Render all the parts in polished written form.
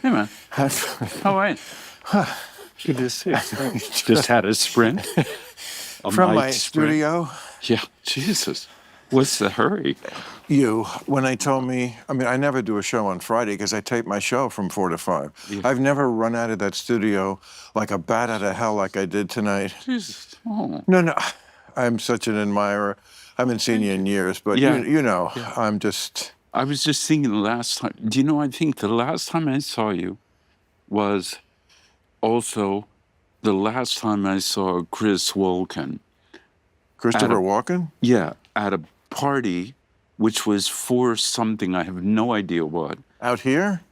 Hey, man. How are you? Good to see you. Just had a sprint. From my studio. Yeah, Jesus. What's the hurry? When they told me, I never do a show on Friday because I tape my show from 4 to 5. Yeah. I've never run out of that studio like a bat out of hell like I did tonight. Jesus. Oh. No, I'm such an admirer. I haven't seen you in years, but you know, I'm just... I was just thinking the last time, do you know, I think the last time I saw you was also the last time I saw Chris Walken. Christopher Walken? Yeah, at a party, which was for something, I have no idea what. Out here?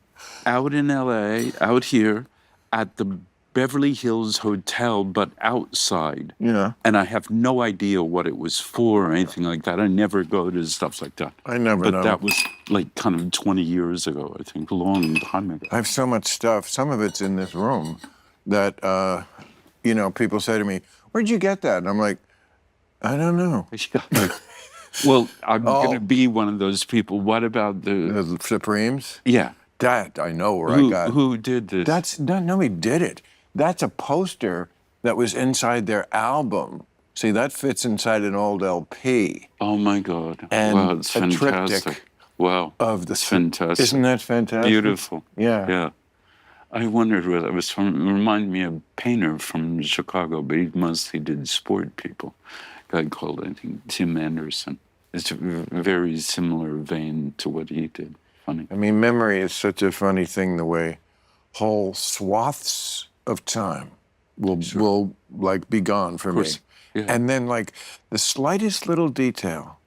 Out in L.A., out here, at the Beverly Hills Hotel, but outside. Yeah. And I have no idea what it was for or anything like that. I never go to stuff like that. I never know. But that was like kind of 20 years ago, I think, a long time ago. I have so much stuff. Some of it's in this room that, people say to me, where'd you get that? And I'm like, I don't know. Well, I'm going to be one of those people. What about the Supremes? Yeah. That I know where I got. Who did this? Nobody did it. That's a poster that was inside their album. See, that fits inside an old LP. Oh my God! And wow, it's fantastic. Wow, it's fantastic. Isn't that fantastic? Beautiful. Yeah. Yeah. I wondered where that was from. It reminded me of a painter from Chicago, but he mostly did sport people. A guy called, I think, Tim Anderson. It's a very similar vein to what he did. Funny. Memory is such a funny thing, the way whole swaths of time will like be gone for me. Yeah. And then like the slightest little detail,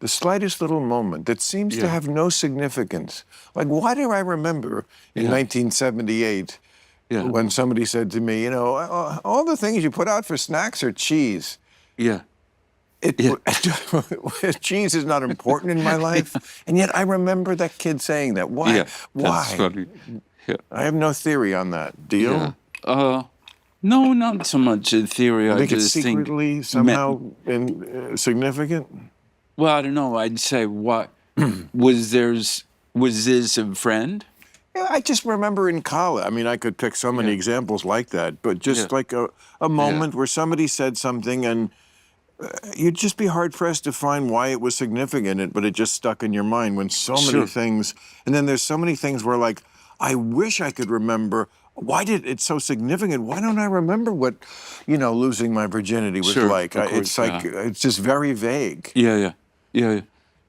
the slightest little moment that seems to have no significance. Like, why do I remember in 1978 when somebody said to me, all the things you put out for snacks are cheese. Yeah. Cheese is not important in my life, and yet I remember that kid saying that. Why? Yeah, Why? That's funny. Yeah. I have no theory on that. Do you? Yeah. No, not so much a theory. I think it's secretly somehow significant. Well, I don't know. I'd say what was this a friend? Yeah, I just remember in college. I could pick so many examples like that, but just like a moment where somebody said something and. You'd just be hard-pressed to find why it was significant, but it just stuck in your mind when so many things... And then there's so many things where, like, I wish I could remember, why did it so significant? Why don't I remember what, losing my virginity was like? It's just very vague. Yeah.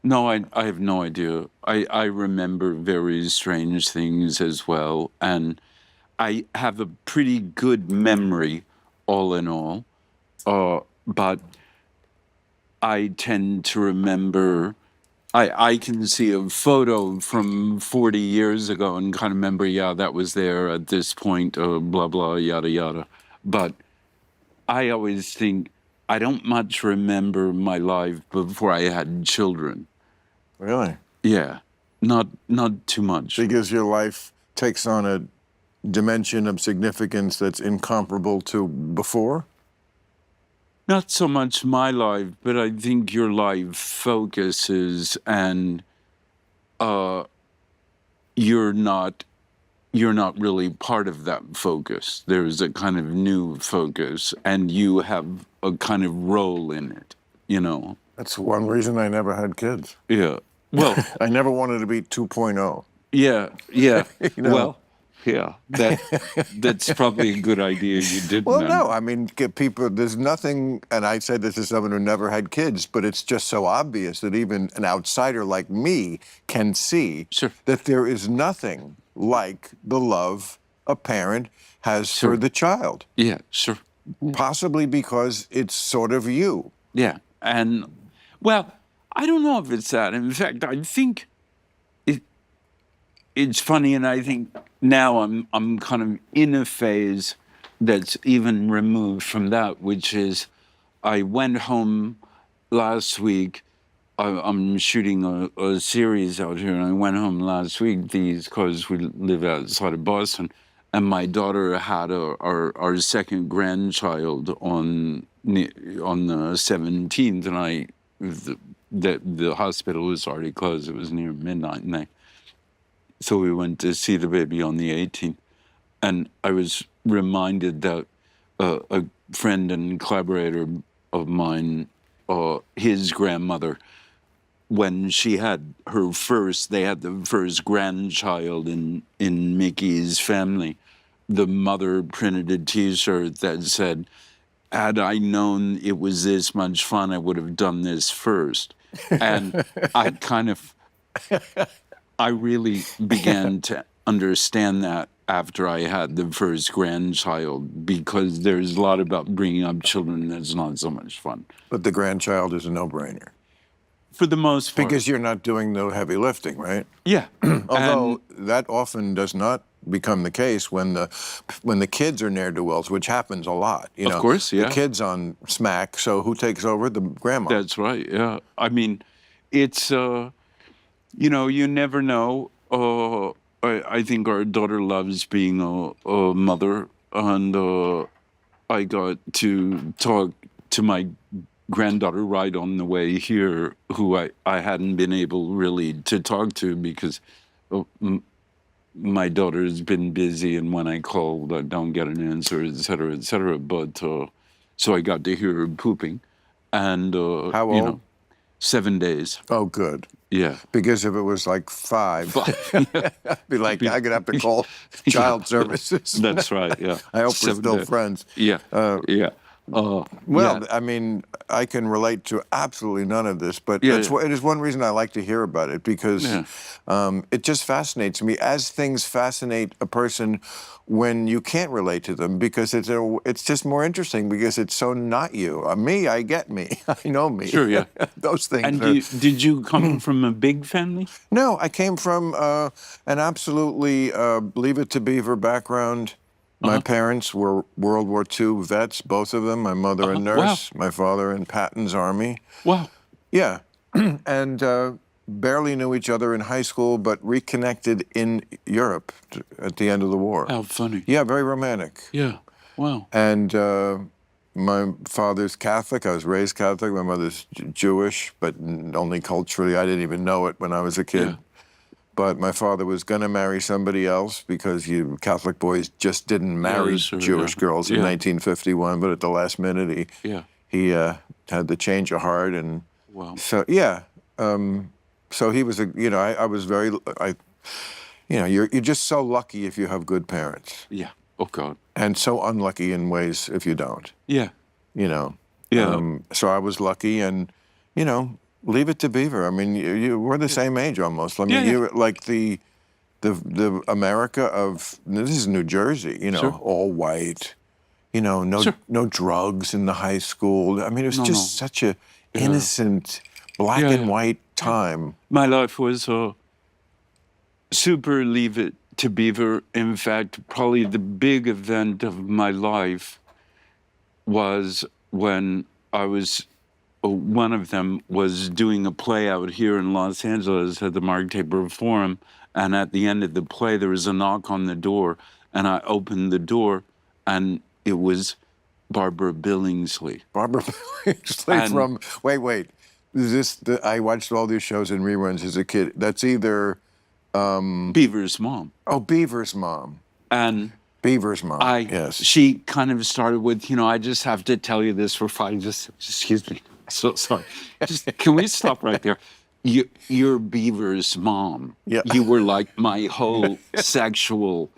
No, I have no idea. I remember very strange things as well, and I have a pretty good memory, all in all, but... I tend to remember, I can see a photo from 40 years ago and kind of remember, that was there at this point, blah, blah, yada, yada. But I always think, I don't much remember my life before I had children. Really? Yeah, not too much. Because your life takes on a dimension of significance that's incomparable to before? Not so much my life, but I think your life focuses, and you're not really part of that focus. There's a kind of new focus, and you have a kind of role in it, That's one reason I never had kids. Yeah. Well, I never wanted to be 2.0. Yeah. Well, yeah, that's probably a good idea you didn't. Well, no, people, there's nothing, and I said this to someone who never had kids, but it's just so obvious that even an outsider like me can see that there is nothing like the love a parent has for the child. Yeah, sure. Possibly because it's sort of you. Yeah, and, well, I don't know if it's that. In fact, I think it's funny, and I think now I'm kind of in a phase that's even removed from that, which is I went home last week. I'm shooting a series out here, and I went home last week because we live outside of Boston, and my daughter had our second grandchild on the 17th, and the hospital was already closed. It was near midnight, and So we went to see the baby on the 18th. And I was reminded that a friend and collaborator of mine, his grandmother, when she had they had the first grandchild in Mickey's family, the mother printed a T-shirt that said, "Had I known it was this much fun, I would have done this first." And I I really began to understand that after I had the first grandchild, because there's a lot about bringing up children that's not so much fun. But the grandchild is a no-brainer. For the most part. Because you're not doing the heavy lifting, right? Yeah. Although that often does not become the case when the kids are ne'er-do-wells, which happens a lot. Of course, yeah. The kid's on smack, so who takes over? The grandma. That's right, yeah. I mean, it's, you never know. I think our daughter loves being a mother, and I got to talk to my granddaughter right on the way here, who I hadn't been able really to talk to because my daughter's been busy, and when I call, I don't get an answer, et cetera, et cetera. But so I got to hear her pooping, and how old? 7 days. Oh, good. Yeah. Because if it was like 5, I'd be like, I'm gonna have to call child services. That's right. Yeah. I hope we're still friends. Yeah. Yeah. Well, yeah. I mean, I can relate to absolutely none of this, but Yeah, it is one reason I like to hear about it, because it just fascinates me, as things fascinate a person when you can't relate to them, because it's just more interesting because it's so not you. Me, I get me. I know me. Sure, yeah. Those things. And did you come from a big family? No, I came from an absolutely Leave It to Beaver background. My parents were World War II vets, both of them. My mother a nurse, my father in Patton's Army. Wow. Yeah, and barely knew each other in high school, but reconnected in Europe at the end of the war. How funny. Yeah, very romantic. Yeah, wow. And my father's Catholic. I was raised Catholic. My mother's Jewish, but only culturally. I didn't even know it when I was a kid. Yeah. But my father was going to marry somebody else because Catholic boys just didn't marry Jewish girls in 1951. But at the last minute, he had the change of heart, and so so he was I was very you're just so lucky if you have good parents. Yeah. Oh God. And so unlucky in ways if you don't. Yeah. Yeah. So I was lucky, and Leave It to Beaver. I mean, we're the same age almost. I mean, you're like the America of, this is New Jersey, all white, no drugs in the high school. I mean, it was just such a innocent black and white time. My life was super Leave It to Beaver. In fact, probably the big event of my life was when I was, one of them was doing a play out here in Los Angeles at the Mark Taper Forum, and at the end of the play, there was a knock on the door, and I opened the door, and it was Barbara Billingsley. Barbara Billingsley from, wait, is this, I watched all these shows in reruns as a kid. That's either... Beaver's mom. Oh, Beaver's mom. And... Beaver's mom, yes. She kind of started with, I just have to tell you this for fun. Excuse me. So sorry. Can we stop right there? You're Beaver's mom. Yeah. You were like my whole sexual...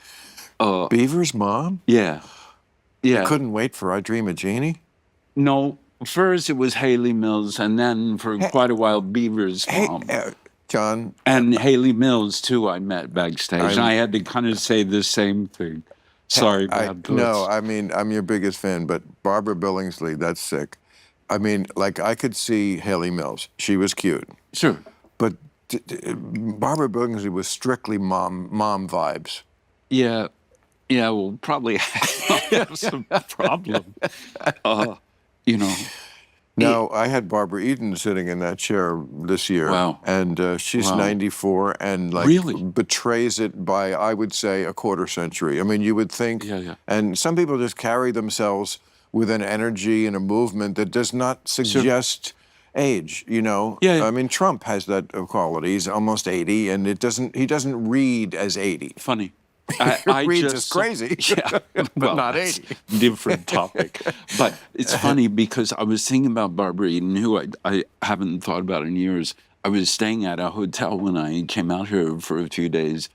Beaver's mom? Yeah. Yeah. You couldn't wait for I Dream of Jeannie? No. First it was Haley Mills, and then for quite a while, Beaver's mom. John. And Haley Mills, too, I met backstage. And I had to kind of say the same thing. Sorry, no, I mean, I'm your biggest fan, but Barbara Billingsley, that's sick. I mean, like, I could see Haley Mills. She was cute. Sure. But Barbara Billingsley was strictly mom vibes. Yeah. Yeah, well, probably have some problem. No, I had Barbara Eden sitting in that chair this year. Wow. And she's 94 and really betrays it by, I would say, a quarter century. I mean, you would think, and some people just carry themselves with an energy and a movement that does not suggest age, you know. Yeah, yeah. I mean, Trump has that quality. He's almost 80, and he doesn't read as 80. Funny. He reads as crazy, yeah, but well, not that's 80. different topic. But it's funny because I was thinking about Barbara Eden, who I haven't thought about in years. I was staying at a hotel when I came out here for a few days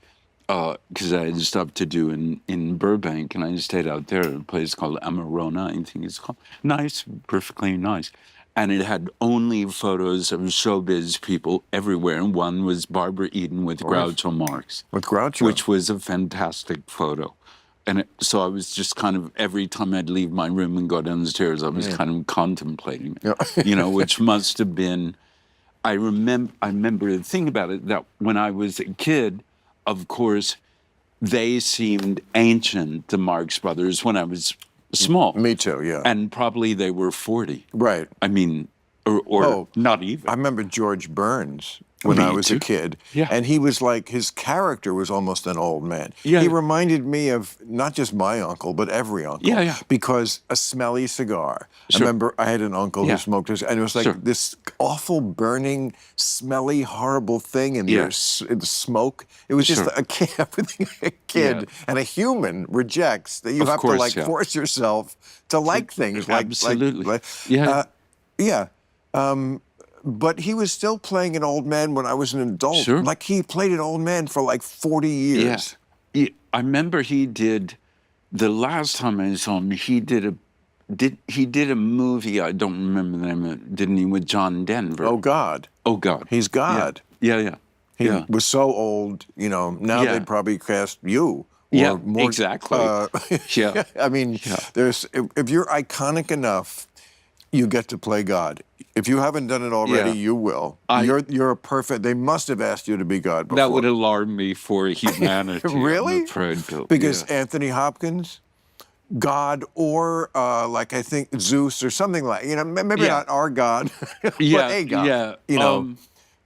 because I had stuff to do in Burbank, and I stayed out there at a place called Amarona, I think it's called. Nice, perfectly nice. And it had only photos of showbiz people everywhere, and one was Barbara Eden with Groucho Marx. With Groucho. Which was a fantastic photo. And so I was just kind of, every time I'd leave my room and go downstairs, I was kind of contemplating it, you know, which must have been, I remember the thing about it, that when I was a kid, of course, they seemed ancient, the Marx Brothers, when I was small. Me too, yeah. And probably they were 40. Right. I mean, or not even. I remember George Burns when Me I was too. a kid. Yeah. And he was like, his character was almost an old man. Yeah. He reminded me of not just my uncle, but every uncle. Yeah, yeah. Because a smelly cigar. Sure. I remember I had an uncle who smoked this, and it was like Sure. this awful, burning, smelly, horrible thing in the smoke. It was just a kid, everything a kid and a human rejects, that you have to like force yourself to like things. Absolutely. But he was still playing an old man when I was an adult. Sure. Like he played an old man for like 40 years. Yeah. I remember he did, the last time I saw him, he did a movie, I don't remember the name of it, didn't he, with John Denver? Oh, God. Oh, God. He's God. Yeah. He was so old, you know, now they'd probably cast you. Or more, exactly. Yeah. I mean, there's if you're iconic enough, you get to play God. If you haven't done it already, you will. You're a perfect. They must have asked you to be God before. That would alarm me for humanity. Really? I'm afraid, Bill. Because Anthony Hopkins, God, or like I think Zeus or something like, you know, maybe not our God, but a God. Yeah. You know,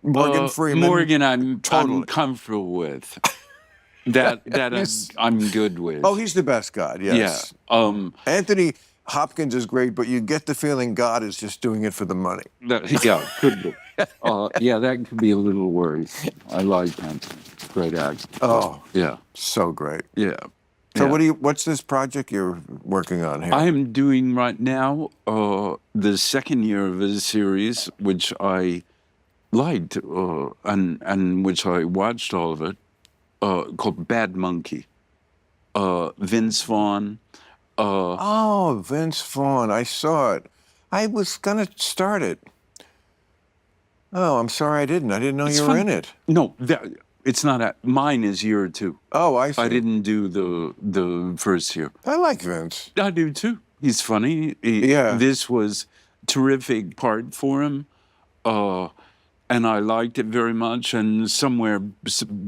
Morgan Freeman. Morgan, I'm comfortable with. That I'm good with. Oh, he's the best God. Yes. Yeah. Anthony Hopkins is great, but you get the feeling God is just doing it for the money. Could be. That could be a little worried. I like Anthony. Great actor. Oh, yeah, so great. Yeah. So what's this project you're working on here? I am doing right now the second year of a series which I liked and which I watched all of it, called Bad Monkey. Vince Vaughn. Vince Vaughn. I saw it. I was going to start it. Oh, I'm sorry I didn't. I didn't know you were in it. No, it's not. Mine is year 2. Oh, I see. I didn't do the first year. I like Vince. I do too. He's funny. This was a terrific part for him. And I liked it very much. And somewhere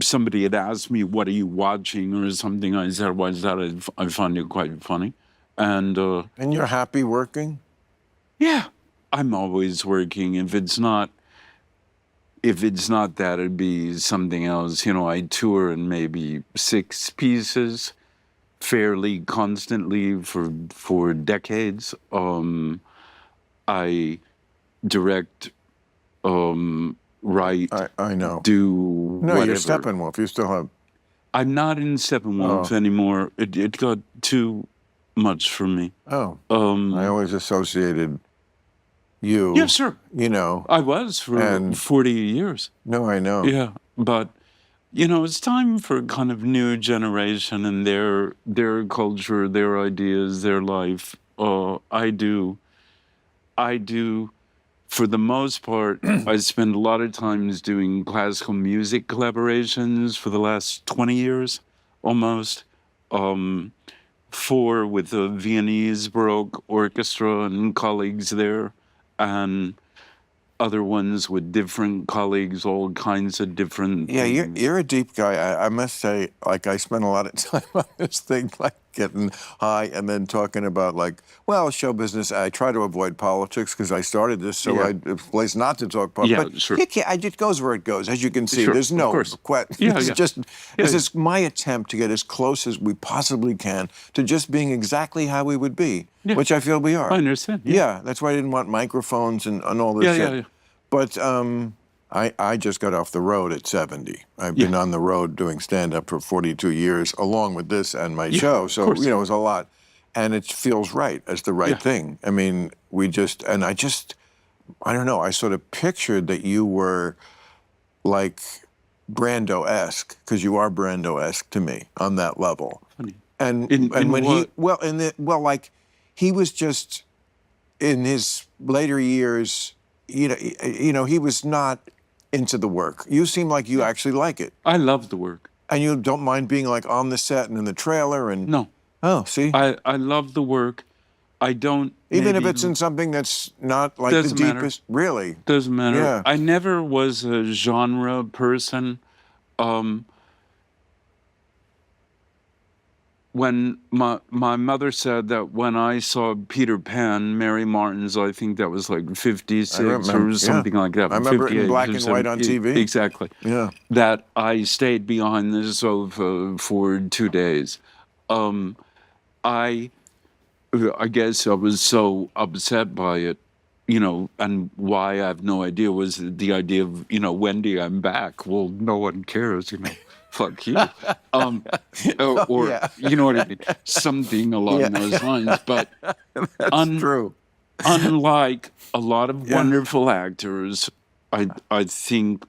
somebody had asked me, "What are you watching?" or something. I said, "What's that?" I find it quite funny. And you're happy working? Yeah, I'm always working. If it's not that, it'd be something else. You know, I tour in maybe 6 pieces, fairly constantly for decades. I direct. Write. I know. Do no, whatever. You're Steppenwolf. You still have. I'm not in Steppenwolf anymore. It got too much for me. Oh. I always associated you. Yeah, sure. You know. I was for 40 years. No, I know. Yeah, but you know, it's time for a kind of new generation and their culture, their ideas, their life. I do. For the most part, I spend a lot of times doing classical music collaborations for the last 20 years, almost. 4 with the Viennese Baroque Orchestra and colleagues there, and other ones with different colleagues, all kinds of different... Yeah, you're a deep guy. I must say, like, I spent a lot of time on this thing, like getting high and then talking about, like, well, show business. I try to avoid politics because I started this, so it's a place not to talk politics. Yeah, but sure. It goes where it goes. As you can see, there's no... This is my attempt to get as close as we possibly can to just being exactly how we would be, which I feel we are. I understand. Yeah, that's why I didn't want microphones and all this shit. But I just got off the road at 70. I've been on the road doing stand-up for 42 years, along with this and my show. So, it was a lot. And it feels right as the right thing. I mean, I don't know, I sort of pictured that you were like Brando-esque, because you are Brando-esque to me on that level. Funny. And In when what? he was just in his later years, he was not into the work. You seem like you actually like it. I love the work. And you don't mind being like on the set and in the trailer and No. Oh, see? I love the work. I don't Even if it's in something that's not like the Doesn't matter. deepest really. Doesn't matter. Yeah. I never was a genre person. When my mother said that when I saw Peter Pan, Mary Martin's, I think that was like 56 remember, or something like that. I remember it in 58 black or and white on 70. TV. Exactly. Yeah. That I stayed behind the sofa for 2 days. I guess I was so upset by it, and why I have no idea was the idea of, Wendy, I'm back. Well, no one cares, fuck you. Or you know what I mean? Something along those lines. But That's true. Unlike a lot of wonderful actors, I think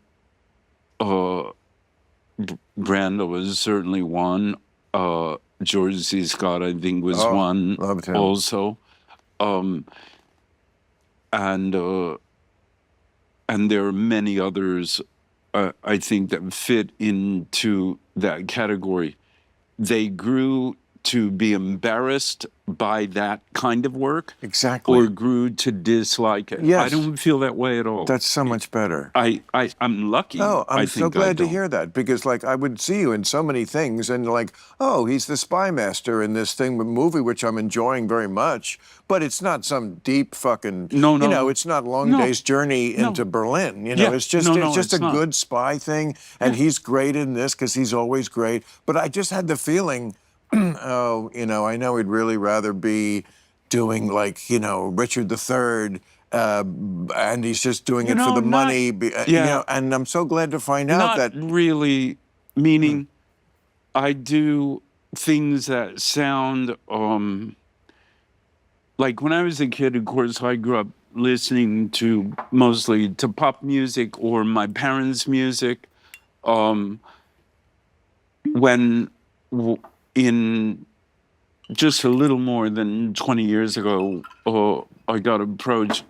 Brando was certainly one. George C. Scott, I think, was one loved him. also. And there are many others, I think, that fit into that category. They grew to be embarrassed by that kind of work. Exactly. Or grew to dislike it. Yes. I don't feel that way at all. That's so much better. I'm lucky. Oh, I'm I so think glad to hear that, because I would see you in so many things and he's the spy master in this movie, which I'm enjoying very much, but it's not some deep fucking, No. It's not Long Day's Journey into Berlin, it's just a not. good spy thing, and he's great in this because he's always great, but I just had the feeling, I know he'd really rather be doing Richard III, and he's just doing it for the money. And I'm so glad to find out that really, meaning I do things that sound like when I was a kid. Of course, I grew up listening mostly to pop music or my parents' music. When in just a little more than 20 years ago, I got approached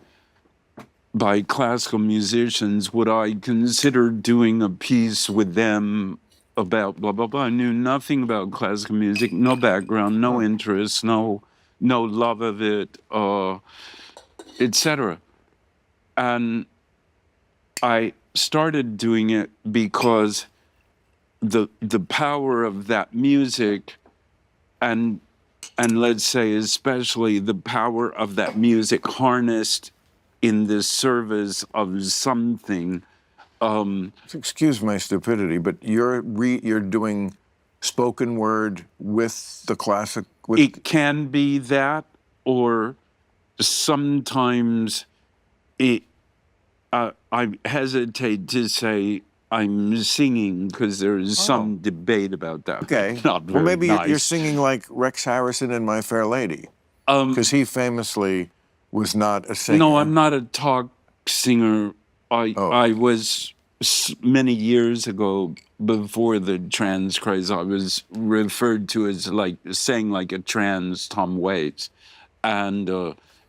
by classical musicians. Would I consider doing a piece with them about blah, blah, blah? I knew nothing about classical music, no background, no interest, no love of it, etc. And I started doing it because the power of that music, and let's say especially the power of that music harnessed in the service of something. Excuse my stupidity, but you're doing spoken word with the classic. It can be that, or sometimes I hesitate to say I'm singing because there's some debate about that. Okay. Not very well, maybe nice. You're singing like Rex Harrison in My Fair Lady, because he famously was not a singer. No, I'm not a talk singer. I was many years ago, before the trans craze, I was referred to as saying like a trans Tom Waits. And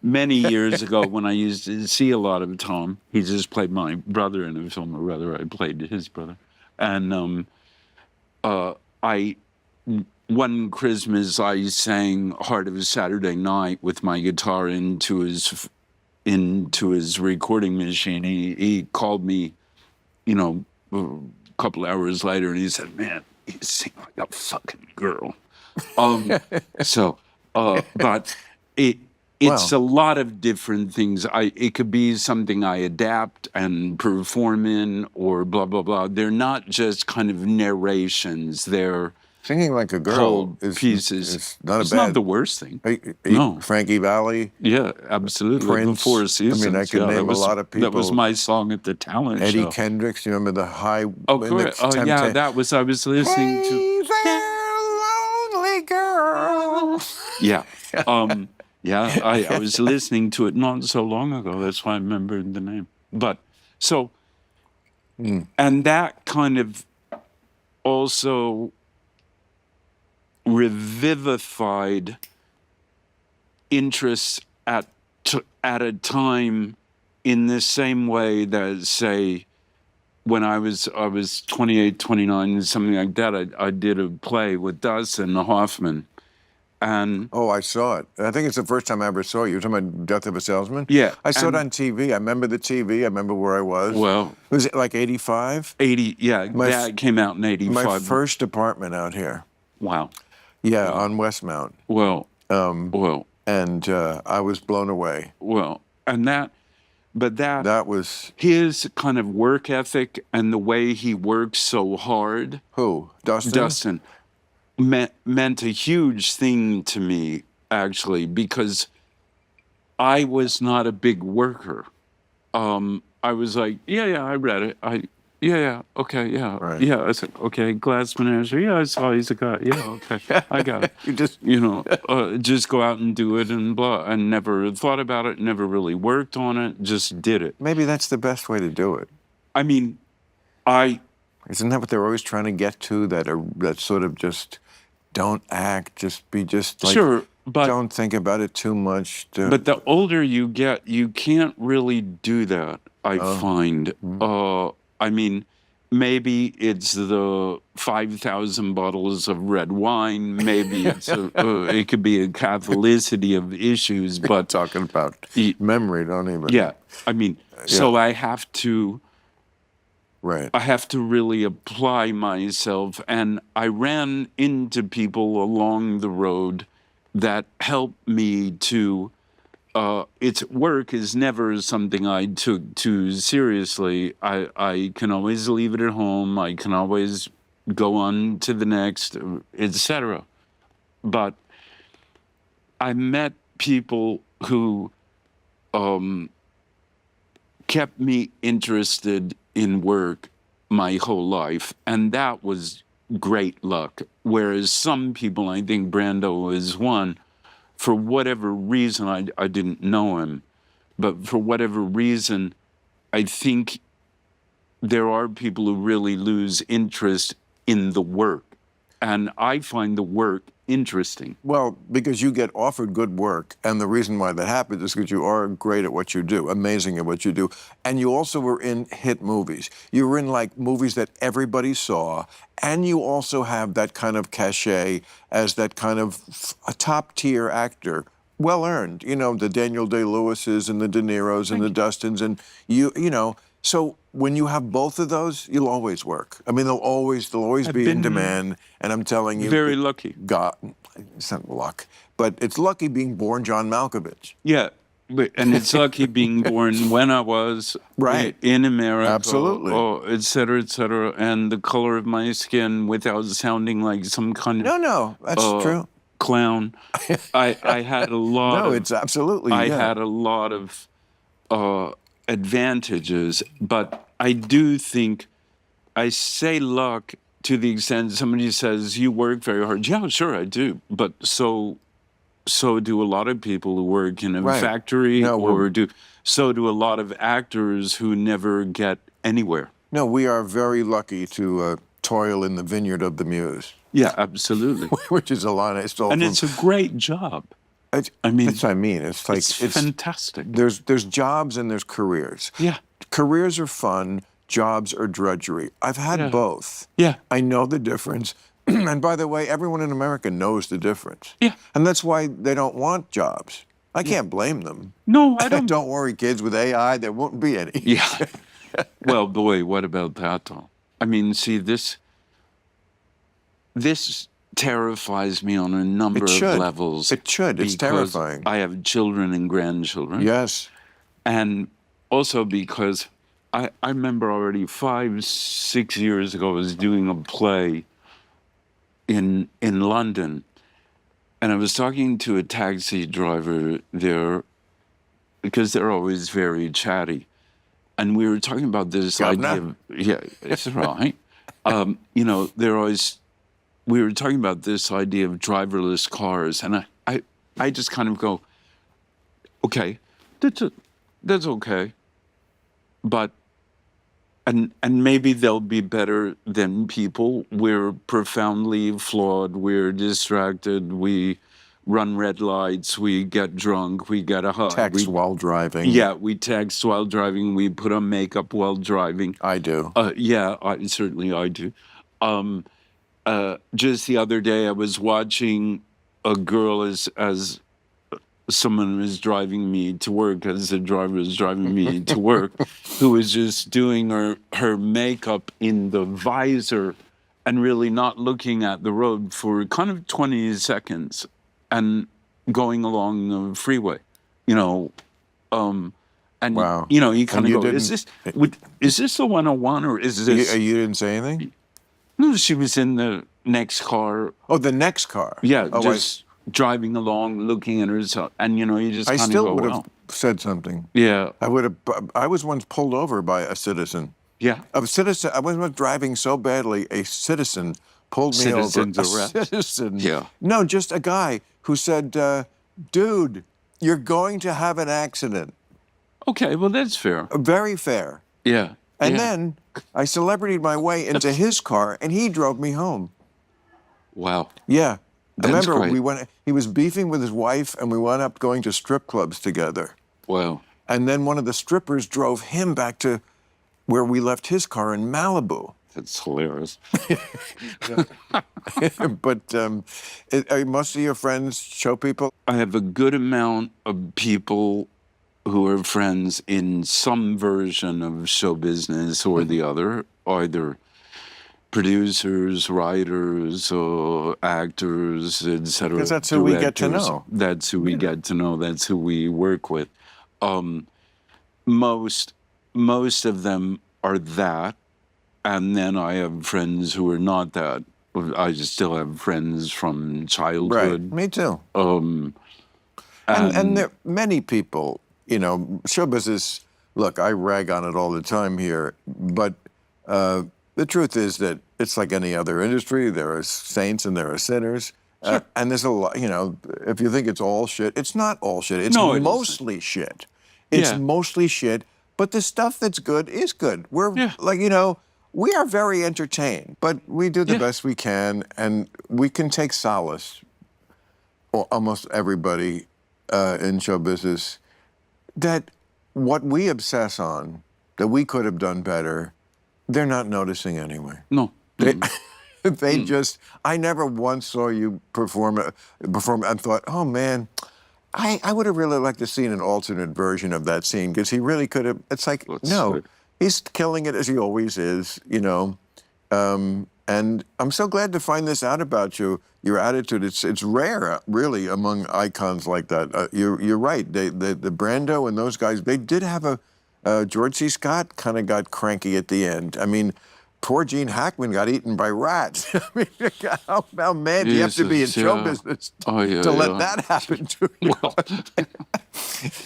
many years ago, when I used to see a lot of Tom, he just played my brother in a film, or rather I played his brother. And one Christmas I sang Heart of a Saturday Night with my guitar into his recording machine. He called me, a couple hours later, and he said, "Man, you sing like a fucking girl." But it's a lot of different things. It could be something I adapt and perform in, or blah blah blah. They're not just kind of narrations. They're Singing Like a Girl whole is pieces. not a It's bad. not the worst thing. No. Frankie Valli, Yeah, absolutely. Prince. The Four I Seasons. mean, I could yeah, name a lot of That was people. my song at the talent Eddie show. Kendricks, you remember the high? Oh, correct. Oh, yeah, that was, I was listening to. Hey there, lonely girl. Yeah. Yeah, I was listening to it not so long ago. That's why I remembered the name. But so, and that kind of also revivified interest at a time in the same way that, say, when I was 28, 29, something like that, I did a play with Dustin Hoffman. And Oh, I saw it. I think it's the first time I ever saw it. You were talking about Death of a Salesman? Yeah, I saw it and- on TV. I remember the TV. I remember where I was. Well, Was it like 85? 80, yeah, that came out in 85. My first apartment out here. Wow. Yeah, on Westmount. Well, And I was blown away. and That was, his kind of work ethic and the way he works so hard, who? Dustin, meant a huge thing to me, actually, because I was not a big worker. I was like, yeah, I read it. Okay, yeah. Right. Yeah, I said, okay, Glass Menagerie, yeah, I saw he's a guy. Yeah, okay, I got it. You just, Just go out and do it and blah. I never thought about it, never really worked on it, just did it. maybe that's the best way to do it. I mean, Isn't that what they're always trying to get to? That sort of just don't act, just be just like, sure, but don't think about it too much. But the older you get, you can't really do that, I find. I mean, maybe it's the 5,000 bottles of red wine. Maybe it could be a catholicity of issues. But talking about memory, don't even. Yeah, I mean, so I have to. Right. I have to really apply myself, and I ran into people along the road that helped me to. Its work is never something I took too seriously. I can always leave it at home. I can always go on to the next, etc. But I met people who kept me interested in work my whole life, and that was great luck. Whereas some people, I think Brando is one, for whatever reason, I didn't know him, but for whatever reason, I think there are people who really lose interest in the work. And I find the work interesting. Well, because you get offered good work, and the reason why that happens is because you are great at what you do, amazing at what you do, and you also were in hit movies. You were in like movies that everybody saw, and you also have that kind of cachet as that kind of a top-tier actor. Well earned, the Daniel Day-Lewises and the De Niros and the Dustins, and you know. So when you have both of those, you'll always work. I mean, they'll always be in demand. And I'm telling you, very lucky. God, it's not luck, but it's lucky being born John Malkovich. Yeah, and it's lucky being born when I was in America, Absolutely, et cetera, and the color of my skin without sounding like some kind of no, that's true. Clown. I had a lot. No, it's absolutely. I had a lot of advantages, but I do think I say luck to the extent somebody says you work very hard. Yeah, sure, I do, but so do a lot of people who work in a factory, so do a lot of actors who never get anywhere. No, we are very lucky to toil in the vineyard of the muse. Yeah, absolutely. Which is a line I stole and from. It's a great job. That's what I mean. It's like it's fantastic. There's jobs and there's careers. Yeah, careers are fun. Jobs are drudgery. I've had both. Yeah, I know the difference. And by the way, everyone in America knows the difference. Yeah, and that's why they don't want jobs. I can't blame them. No, I don't. Don't worry, kids. With AI, there won't be any. Yeah. Well, boy, what about that, though? I mean, see, this terrifies me on a number of levels. It should. It's terrifying. I have children and grandchildren. Yes. And also because I remember already 5-6 years ago I was doing a play in London, and I was talking to a taxi driver there because they're always very chatty, and we were talking about this idea of it's right. You know, they're always. We were talking about this idea of driverless cars, and I just kind of go, okay, that's okay, but and maybe they'll be better than people. We're profoundly flawed. We're distracted. We run red lights. We get drunk. We get a hug. Text while driving. Yeah, we text while driving. We put on makeup while driving. I do. Yeah, certainly I do. Just the other day, I was watching a girl as someone was driving me to work, as the driver was driving me to work, who was just doing her makeup in the visor and really not looking at the road for kind of 20 seconds and going along the freeway, you know. And, wow. You know, you kind of go, is this the 101 or is this... You didn't say anything? No, she was in the next car. Oh, the next car? Yeah, just driving along, looking at herself. And, you know, you just kind of go, I still would have said something. Yeah. I was once pulled over by a citizen. Yeah. A citizen. I was driving so badly, a citizen pulled me over. A citizen. Yeah. No, just a guy who said, dude, you're going to have an accident. Okay, well, that's fair. Very fair. Yeah. And then I celebrity'd my way into his car, and he drove me home. Wow. Yeah. That's I remember great. He was beefing with his wife, and we wound up going to strip clubs together. Wow. And then one of the strippers drove him back to where we left his car in Malibu. That's hilarious. But most of your friends show people? I have a good amount of people who are friends in some version of show business or the other, either producers, writers, actors, etc. Because that's who we get to know. That's who we get to know. That's who we work with. Most of them are that, and then I have friends who are not that. I just still have friends from childhood. Right, me too. And there are many people, you know, show business, look, I rag on it all the time here, but the truth is that it's like any other industry. There are saints and there are sinners. Sure. And there's a lot, you know, if you think it's all shit, it's not all shit. It's mostly shit. It's mostly shit, but the stuff that's good is good. We're like, you know, we are very entertained, but we do the best we can, and we can take solace, or almost everybody in show business, that what we obsess on, that we could have done better, they're not noticing anyway. No. They just, I never once saw you perform and thought, oh man, I would have really liked to see an alternate version of that scene, because he really could have, it's like, he's killing it as he always is, you know. And I'm so glad to find this out about you, your attitude. It's rare, really, among icons like that. You're right. The Brando and those guys, they did have George C. Scott kind of got cranky at the end. I mean, poor Gene Hackman got eaten by rats. I mean, how mad do you have to be in show business to let that happen to you? Well,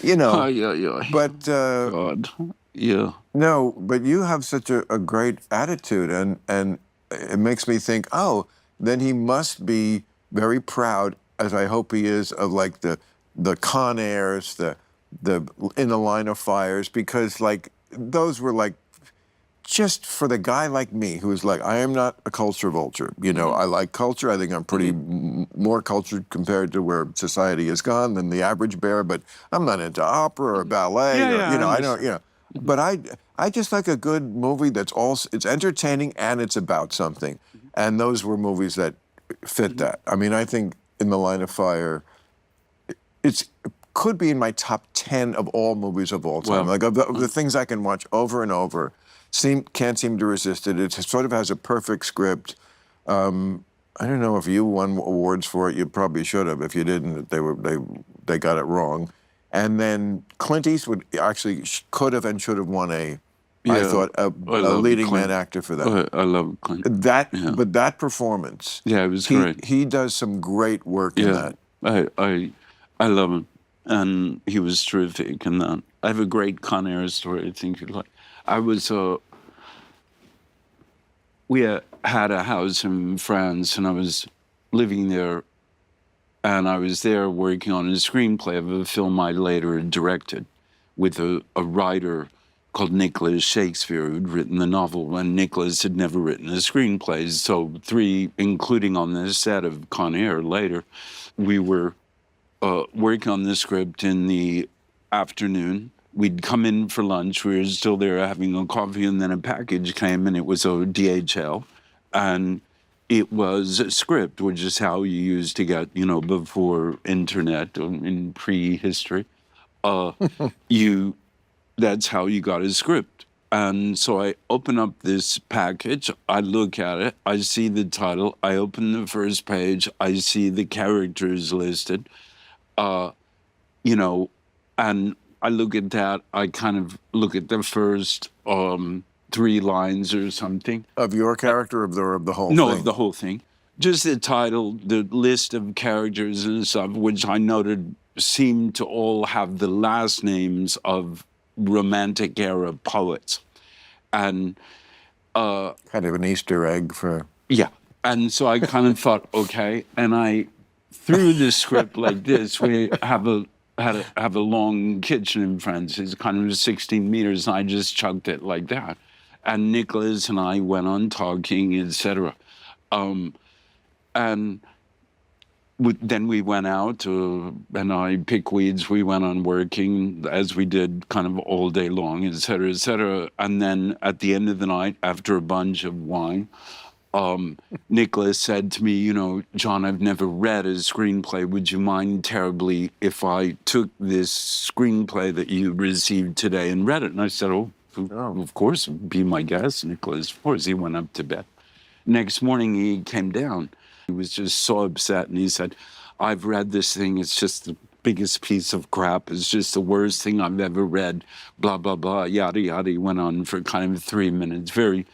you know. But God. Yeah. No, but you have such a great attitude, and it makes me think, oh, then he must be very proud, as I hope he is, of like the Con Airs, the In the Line of Fires, because like those were like, just for the guy like me, who's like, I am not a culture vulture. You know, I like culture. I think I'm pretty more cultured compared to where society has gone than the average bear, but I'm not into opera or ballet. You know, I don't, you know. But I just like a good movie that's it's entertaining and it's about something. And those were movies that fit that. I mean, I think In the Line of Fire, it could be in my top 10 of all movies of all time. Wow. Like of the things I can watch over and over, can't seem to resist it. It sort of has a perfect script. I don't know if you won awards for it. You probably should have. If you didn't, they got it wrong. And then Clint Eastwood actually could have and should have won a I Yeah, thought, a I love leading man Clint. actor for that. I love Clint. Yeah. But that performance, Yeah, it was great. he does some great work in Yeah, that. I love him, and he was terrific in that. I have a great Con Air story. I think you'd like. I was we had a house in France, and I was living there, and I was there working on a screenplay of a film I later directed with a writer called Nicholas Shakespeare, who'd written the novel, and Nicholas had never written a screenplay. So 3, including on the set of Con Air later, we were working on the script in the afternoon. We'd come in for lunch. We were still there having a coffee, and then a package came, and it was a DHL, and it was a script, which is how you used to get, before internet in prehistory. That's how you got a script. And so I open up this package, I look at it, I see the title, I open the first page, I see the characters listed, and I look at that, I kind of look at the first 3 lines or something. Of your character, or of the whole No, thing? of the whole thing. Just the title, the list of characters and stuff, which I noted seemed to all have the last names of Romantic era poets. And Kind of an Easter egg for... yeah. And so I kind of thought, okay. And I threw the script like this. We have a long kitchen in France. It's kind of 16 meters. And I just chucked it like that. And Nicholas and I went on talking, etc. And then we went out and I picked weeds. We went on working as we did kind of all day long, et cetera, et cetera. And then at the end of the night, after a bunch of wine, Nicholas said to me, John, I've never read a screenplay. Would you mind terribly if I took this screenplay that you received today and read it? And I said, oh, of course, be my guest, Nicholas. Of course, he went up to bed. Next morning, he came down. He was just so upset, and he said, I've read this thing. It's just the biggest piece of crap. It's just the worst thing I've ever read, blah, blah, blah, yada, yada. He went on for kind of 3 minutes. Very,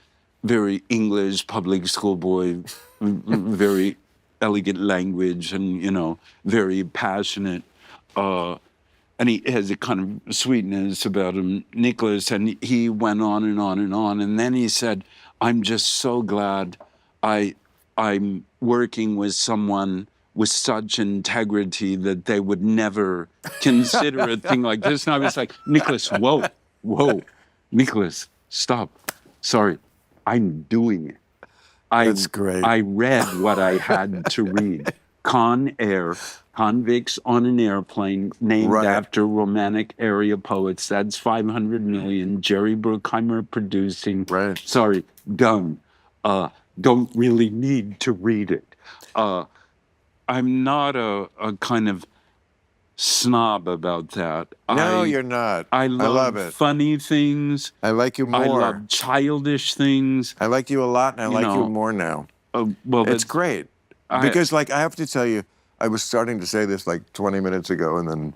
very English public school boy, very elegant language and, very passionate. And he has a kind of sweetness about him, Nicholas, and he went on and on and on. And then he said, I'm just so glad I'm working with someone with such integrity that they would never consider a thing like this. And I was like, Nicholas, whoa, Nicholas, stop. Sorry, I'm doing it. That's great. I read what I had to read. Con Air, Convicts on an Airplane, named after Romantic area poets. That's 500 million. Jerry Bruckheimer producing. Right. Sorry, done. Don't really need to read it. I'm not a kind of snob about that. No, you're not. I love it. Funny things. I like you more. I love childish things. I like you a lot, and I like you more now. Well, it's great. Because, I have to tell you, I was starting to say this 20 minutes ago and then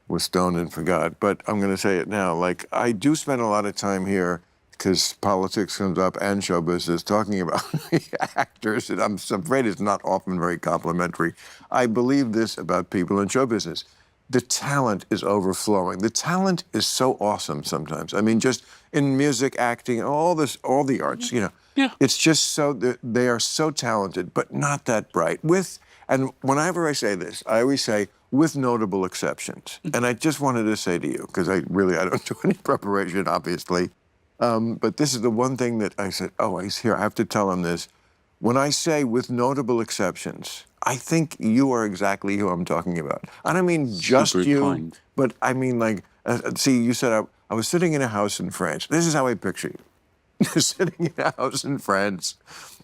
was stoned and forgot. But I'm going to say it now. I do spend a lot of time here because politics comes up and show business, talking about actors, and I'm afraid it's not often very complimentary. I believe this about people in show business. The talent is overflowing. The talent is so awesome sometimes. I mean, just in music, acting, all the arts, Yeah. It's just so, they are so talented, but not that bright. And whenever I say this, I always say, with notable exceptions. And I just wanted to say to you, because I don't do any preparation, obviously, but this is the one thing that I said, he's here, I have to tell him this. When I say with notable exceptions, I think you are exactly who I'm talking about. I don't mean just Super you, kind. but I mean see, you said I was sitting in a house in France. This is how I picture you. You're sitting in a house in France,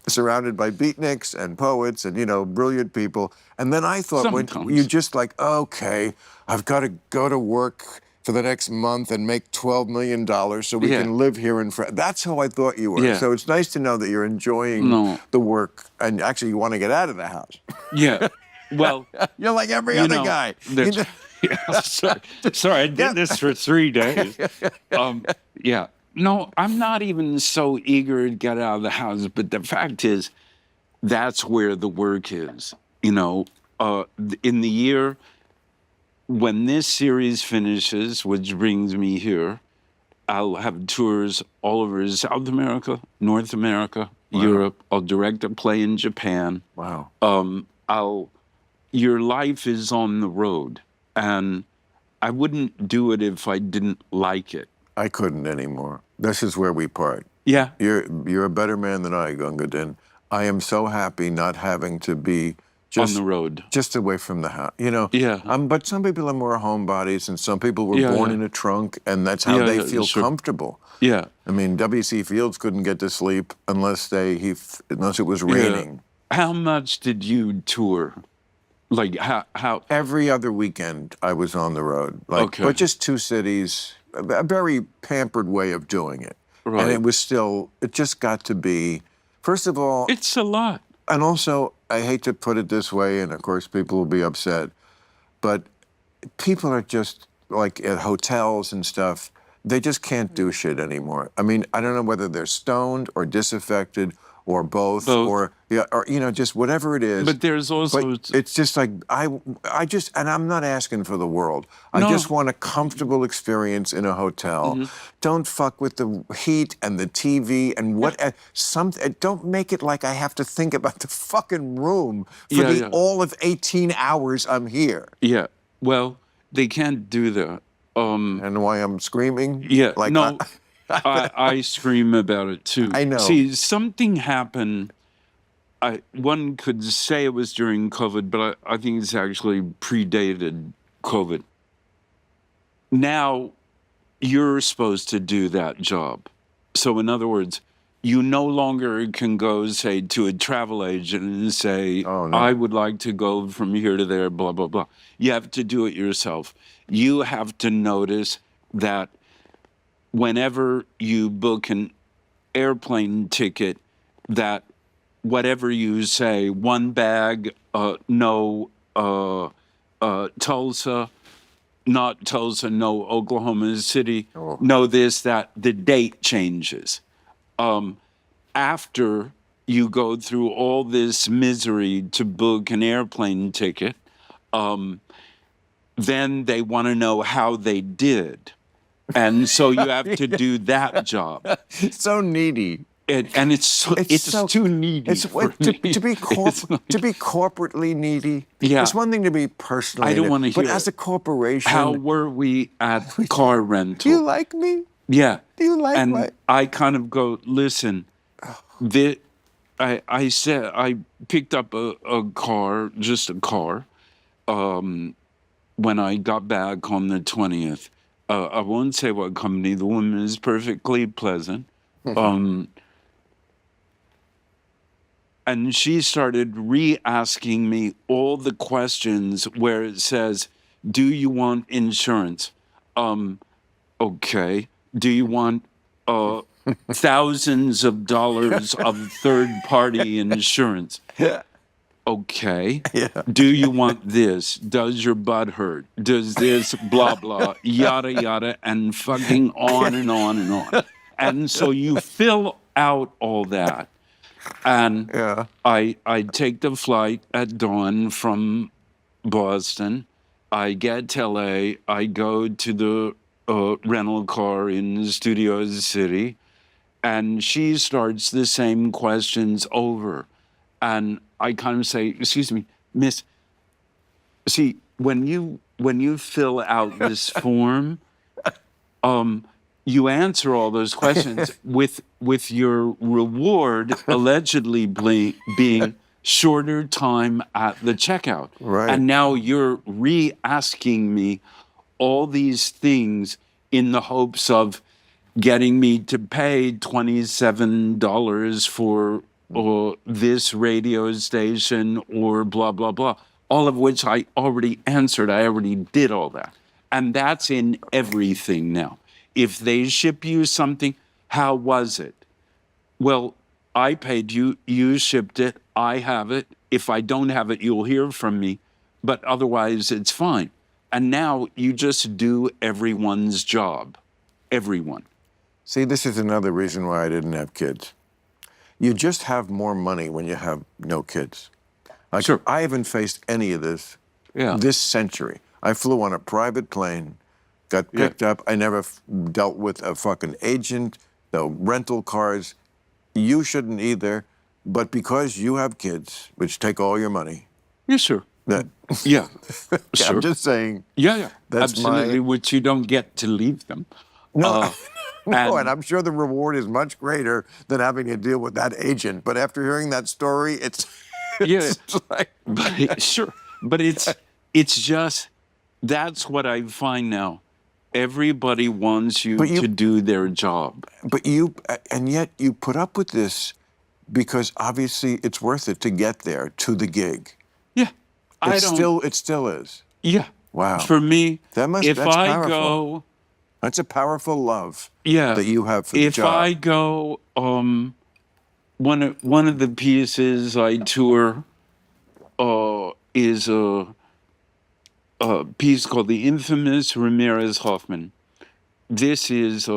surrounded by beatniks and poets and, brilliant people. And then I thought, when you just okay, I've got to go to work for the next month and make $12 million so we can live here in France. That's how I thought you were. Yeah. So it's nice to know that you're enjoying the work and actually you want to get out of the house. Yeah. Well, you're like every other guy. Sorry, I did this for 3 days. Yeah. no, I'm not even so eager to get out of the house, but the fact is, that's where the work is. You know, in the year when this series finishes, which brings me here, I'll have tours all over South America, North America, Europe. I'll direct a play in Japan. Wow. Your life is on the road, and I wouldn't do it if I didn't like it. I couldn't anymore. This is where we part. Yeah. You're a better man than I, Gungadin. I am so happy not having to be just on the road, just away from the house. You know. Yeah. But some people are more homebodies, and some people were born in a trunk, and that's how they feel comfortable. Yeah. I mean, W.C. Fields couldn't get to sleep unless it was raining. How much did you tour? Like how? Every other weekend I was on the road. Like, but just 2 cities. A very pampered way of doing it. Right. And it just got to be, first of all, it's a lot. And also, I hate to put it this way, and of course people will be upset, but people are just, like at hotels and stuff, they just can't do shit anymore. I mean, I don't know whether they're stoned or disaffected or both. Or just whatever it is. But there's also, but it's just like and I'm not asking for the world. I just want a comfortable experience in a hotel. Mm-hmm. Don't fuck with the heat and the TV and don't make it like I have to think about the fucking room for all of 18 hours I'm here. Yeah. Well, they can't do that. And why I'm screaming? Yeah. Like, no. I scream about it too. I know. See, something happened. One could say it was during COVID, but I think it's actually predated COVID. Now, you're supposed to do that job. So, in other words, you no longer can go, say, to a travel agent and say, I would like to go from here to there, blah, blah, blah. You have to do it yourself. You have to notice that whenever you book an airplane ticket, that whatever you say, one bag, no Tulsa, not Tulsa, no Oklahoma City, no this, that, the date changes. After you go through all this misery to book an airplane ticket, then they want to know how they did. And so you have to do that job. So needy. It's too needy. To be corporately needy. Yeah. It's one thing to be personally. I don't want to hear. But as a corporation. How were we at car rental? Do you like me? Yeah. Do you like and me? I kind of go, listen. I said I picked up a car, just a car, when I got back on the 20th. I won't say what company. The woman is perfectly pleasant. And she started re-asking me all the questions where it says, do you want insurance? Okay. Do you want thousands of dollars of third-party insurance? Okay. Yeah. Do you want this? Does your butt hurt? Does this blah, blah, yada, yada, and fucking on and on and on. And so you fill out all that. And I take the flight at dawn from Boston. I get to LA. I go to the rental car in Studio City. And she starts the same questions over. And I kind of say, excuse me, miss, see, when you fill out this form, you answer all those questions with your reward allegedly being shorter time at the checkout. Right. And now you're re-asking me all these things in the hopes of getting me to pay $27 for this radio station or blah, blah, blah, all of which I already answered. I already did all that. And that's in everything now. If they ship you something, how was it? Well, I paid you, you shipped it, I have it. If I don't have it, you'll hear from me, but otherwise it's fine. And now you just do everyone's job, everyone. See, this is another reason why I didn't have kids. You just have more money when you have no kids. Like, Sure. I haven't faced any of this this century. I flew on a private plane, got picked up. I never dealt with a fucking agent, no rental cars. You shouldn't either. But because you have kids, which take all your money, Yeah, sure. that Yeah, sure. I'm just saying. Yeah, That's absolutely, which you don't get to leave them. No, no, and- and I'm sure the reward is much greater than having to deal with that agent. But after hearing that story, it's like, But sure. But it's just, that's what I find now. Everybody wants you to do their job. but and yet you put up with this because obviously it's worth it to get there to the gig. Yeah. It still is. Yeah. Wow. For me, That's powerful. go, That's a powerful love yeah, that you have for the job. If I go, one of the pieces I tour is a piece called The Infamous Ramirez Hoffman. This is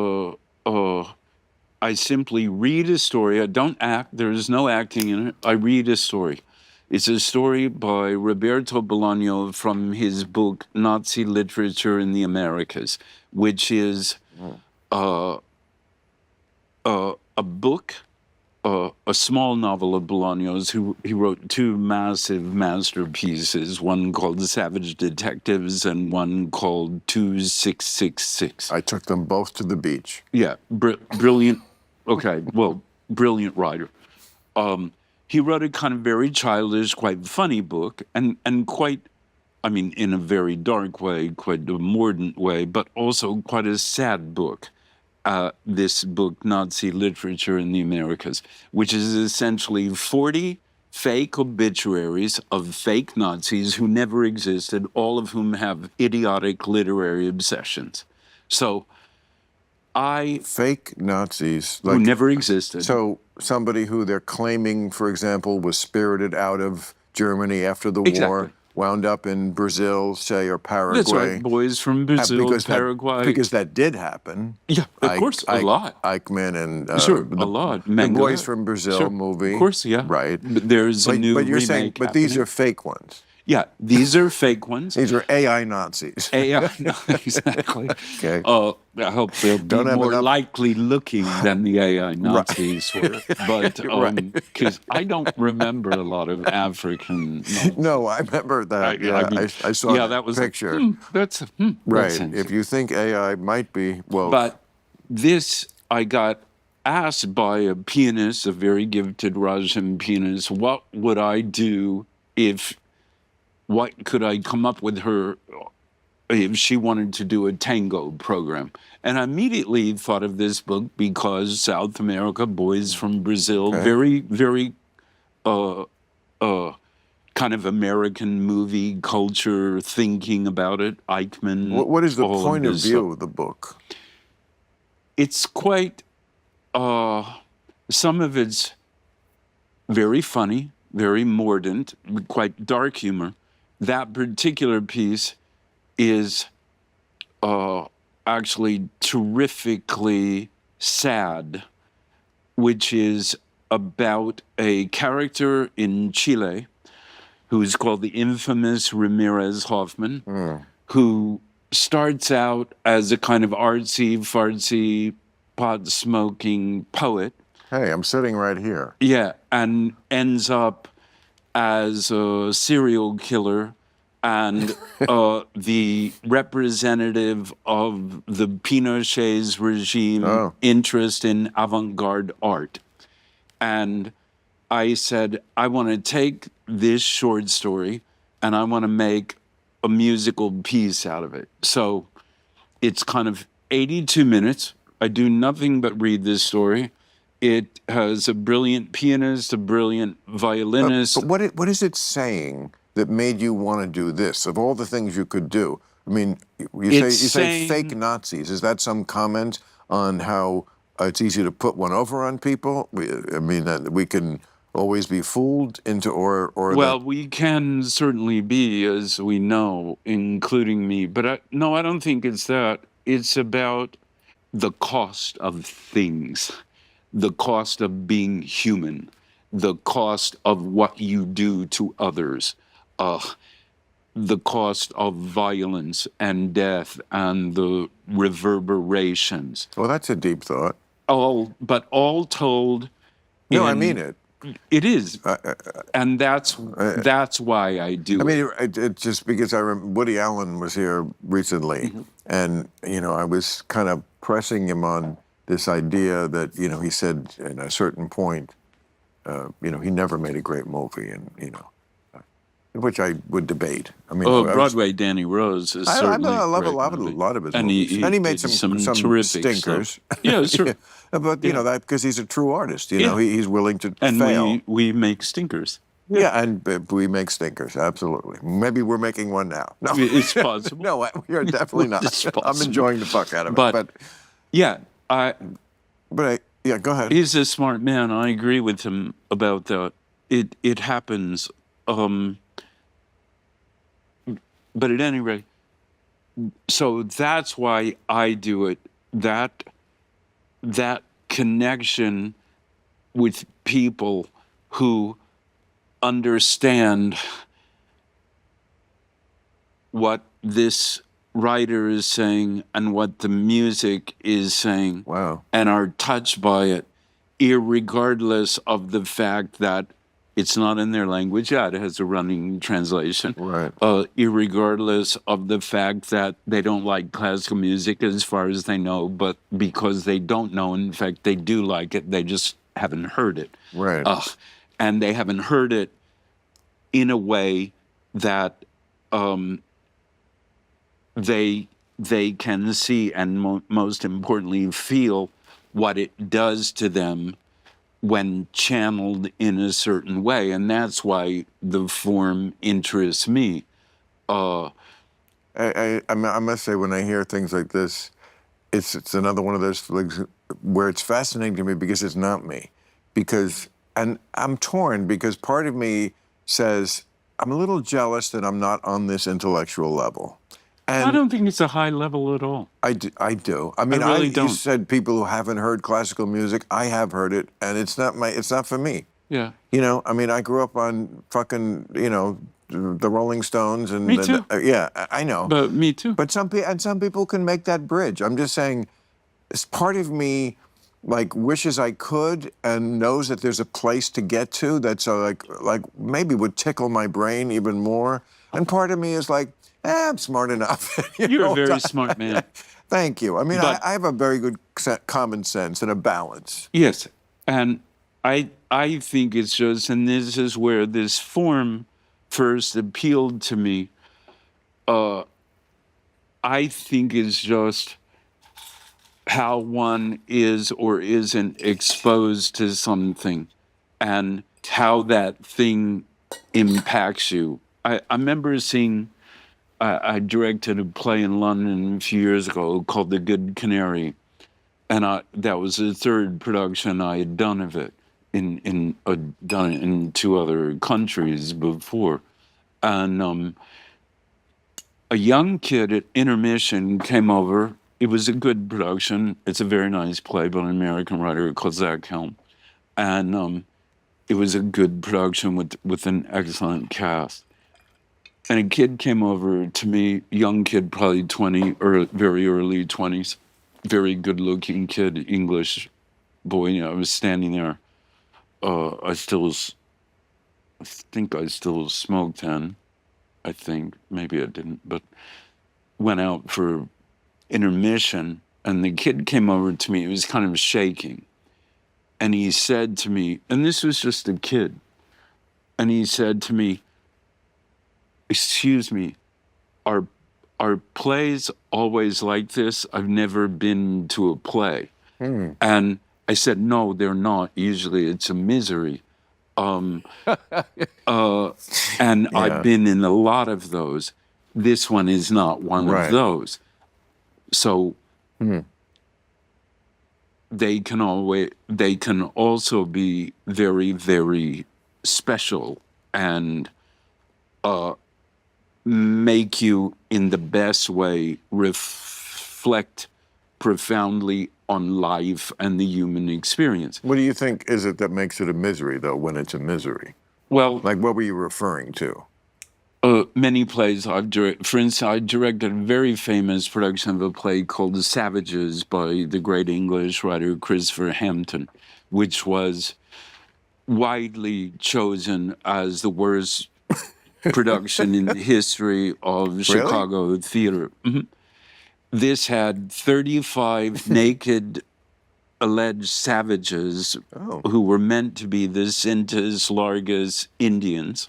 I simply read a story. I don't act. There is no acting in it. I read a story. It's a story by Roberto Bolaño from his book Nazi Literature in the Americas, which is a book, a small novel of Bolaño's. He wrote two massive masterpieces, one called Savage Detectives and one called 2666. I took them both to the beach. Yeah, brilliant. Okay, well, brilliant writer. He wrote a kind of very childish, quite funny book, and quite, I mean, in a very dark way, quite a mordant way, but also quite a sad book. This book, Nazi Literature in the Americas, which is essentially 40 fake obituaries of fake Nazis who never existed, all of whom have idiotic literary obsessions. So fake Nazis who never existed. So somebody who they're claiming, for example, was spirited out of Germany after the war, wound up in Brazil, say, or Paraguay. That's right, boys from Brazil, Paraguay. Because that did happen. Yeah, of course, a lot. Eichmann and a lot. The Boys from Brazil movie. Of course, yeah. Right. There's a new But you're remake saying, but these are fake ones. Yeah, these are fake ones. These are AI Nazis. AI, no, exactly. Okay. I hope they'll be more likely looking than the AI Nazis were. But because I don't remember a lot of African. No, I remember that. I saw that was picture. That's right. If you think AI might be, well. But this, I got asked by a pianist, a very gifted Russian pianist, what would I do what could I come up with her if she wanted to do a tango program? And I immediately thought of this book because South America, boys from Brazil, very, very kind of American movie culture, thinking about it, Eichmann. What is the point of view of the book? It's quite, some of it's very funny, very mordant, quite dark humor. That particular piece is actually terrifically sad, which is about a character in Chile who is called the infamous Ramirez Hoffman, who starts out as a kind of artsy-fartsy, pot-smoking poet. Hey, I'm sitting right here. Yeah, and ends up as a serial killer and the representative of the Pinochet's regime interest in avant-garde art. And I said, I want to take this short story and I want to make a musical piece out of it. So it's kind of 82 minutes. I do nothing but read this story. It has a brilliant pianist, a brilliant violinist. But what is it saying that made you want to do this? Of all the things you could do, I mean, you say fake Nazis. Is that some comment on how it's easy to put one over on people? I mean, that we can always be fooled into or. Well, we can certainly be, as we know, including me. But no, I don't think it's that. It's about the cost of things, the cost of being human, the cost of what you do to others, the cost of violence and death and the reverberations. Well, that's a deep thought. But all told, No, I mean it. It is, and that's why I do it. I mean, it's just because I remember Woody Allen was here recently, and I was kind of pressing him on this idea that he said at a certain point, he never made a great movie, and which I would debate. I mean, Broadway Danny Rose is certainly I love great a lot of his movies, and he made some terrific stinkers. Stuff. Yeah, sure. But that because he's a true artist, he's willing to fail. And we make stinkers. Yeah, and we make stinkers, absolutely. Maybe we're making one now. No, it's possible. No, we are definitely not. I'm enjoying the fuck out of it. But yeah, yeah, go ahead. He's a smart man. I agree with him about that. It happens. But at any rate, so that's why I do it. That connection with people who understand what this writer is saying and what the music is saying. Wow. And are touched by it, irregardless of the fact that it's not in their language. Yeah, it has a running translation. Right. Irregardless of the fact that they don't like classical music as far as they know, but because they don't know, in fact, they do like it, they just haven't heard it. Right. And they haven't heard it in a way that they can see and most importantly feel what it does to them when channeled in a certain way. And that's why the form interests me. I must say, when I hear things like this, it's another one of those things where it's fascinating to me because it's not me. And I'm torn because part of me says, I'm a little jealous that I'm not on this intellectual level. And I don't think it's a high level at all. I do. I mean, really don't. You said people who haven't heard classical music. I have heard it, and it's not for me. Yeah. I mean, I grew up on fucking, the Rolling Stones, and me too. Yeah, I know. But me too. But some people can make that bridge. I'm just saying, it's part of me, like, wishes I could and knows that there's a place to get to that's like maybe would tickle my brain even more. And part of me is like, I'm smart enough. You're a very smart man. Thank you. I mean, I have a very good common sense and a balance. Yes, and I think it's just, and this is where this form first appealed to me. I think it's just how one is or isn't exposed to something and how that thing impacts you. I remember seeing, I directed a play in London a few years ago called The Good Canary, and that was the third production I had done of it. Done it in 2 other countries before, and a young kid at intermission came over. It was a good production. It's a very nice play by an American writer called Zach Helm, and it was a good production with an excellent cast. And a kid came over to me, young kid, probably 20 or very early 20s, very good-looking kid, English boy. I was standing there. I think I still smoked then. I think maybe I didn't, but went out for intermission, and the kid came over to me. He was kind of shaking, and he said to me, and this was just a kid, and he said to me, "Excuse me, are plays always like this? I've never been to a play." And I said, "No, they're not. Usually it's a misery." And I've been in a lot of those. This one is not one of those. So they can also be very, very special and make you in the best way reflect profoundly on life and the human experience. What do you think is it that makes it a misery, though, when it's a misery? Well, Like, what were you referring to? many plays I've directed. For instance, I directed a very famous production of a play called The Savages by the great English writer Christopher Hampton, which was widely chosen as the worst production in the history of Chicago theater. Mm-hmm. This had 35 naked alleged savages who were meant to be the Sintas Largas Indians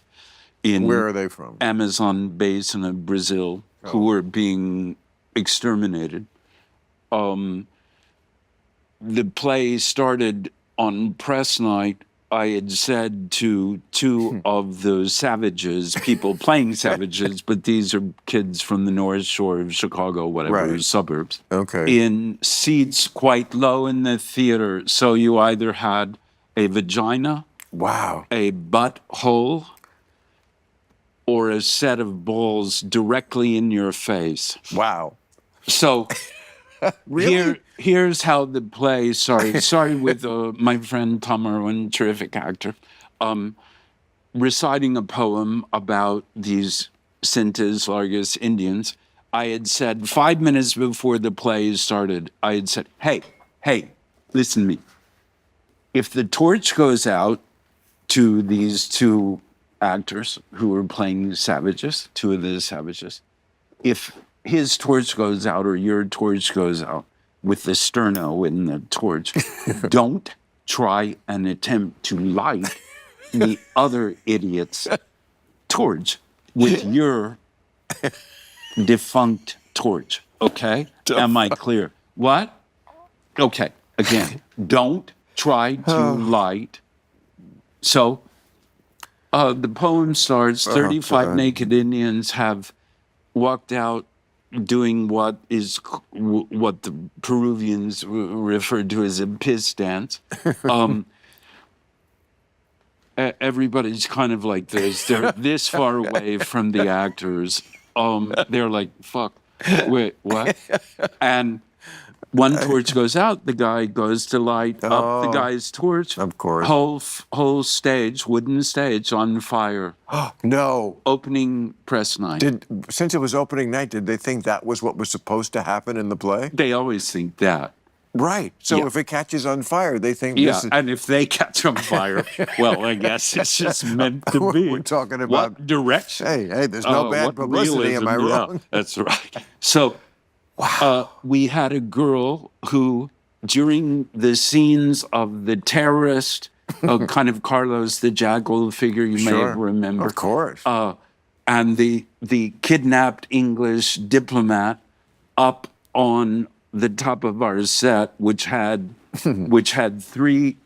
in Where are they from? Amazon basin of Brazil, who were being exterminated. The play started on press night. I had said to two of the savages, people playing savages, but these are kids from the North Shore of Chicago, whatever, suburbs. Okay. In seats quite low in the theater. So you either had a vagina, Wow. a butthole, or a set of balls directly in your face. Wow. So Really? here's how the play, sorry with my friend Tom Irwin, terrific actor, reciting a poem about these Sintas Largas Indians. I had said 5 minutes before the play started, I had said, hey, listen to me. If the torch goes out to these two actors who were playing savages, two of the savages, if his torch goes out or your torch goes out with the sterno in the torch, don't try and attempt to light the other idiot's torch with your defunct torch, okay? Am I clear? What? Okay, again, don't try to light. So the poem starts, 35 naked Indians have walked out doing what the Peruvians referred to as a piss dance. Everybody's kind of like this. They're this far away from the actors. They're like, fuck, wait, what? And one torch goes out, the guy goes to light up the guy's torch. Of course. Whole stage, wooden stage on fire. No. Opening press night. Since it was opening night, did they think that was what was supposed to happen in the play? They always think that. Right. So if it catches on fire, they think this is... and if they catch on fire, well, I guess it's just meant to be. We're talking about... What direction? Hey, there's no bad publicity, realism, am I wrong? Yeah, that's right. So we had a girl who, during the scenes of the terrorist, kind of Carlos the Jackal figure you may remember. Of course. And the kidnapped English diplomat up on the top of our set, which had 3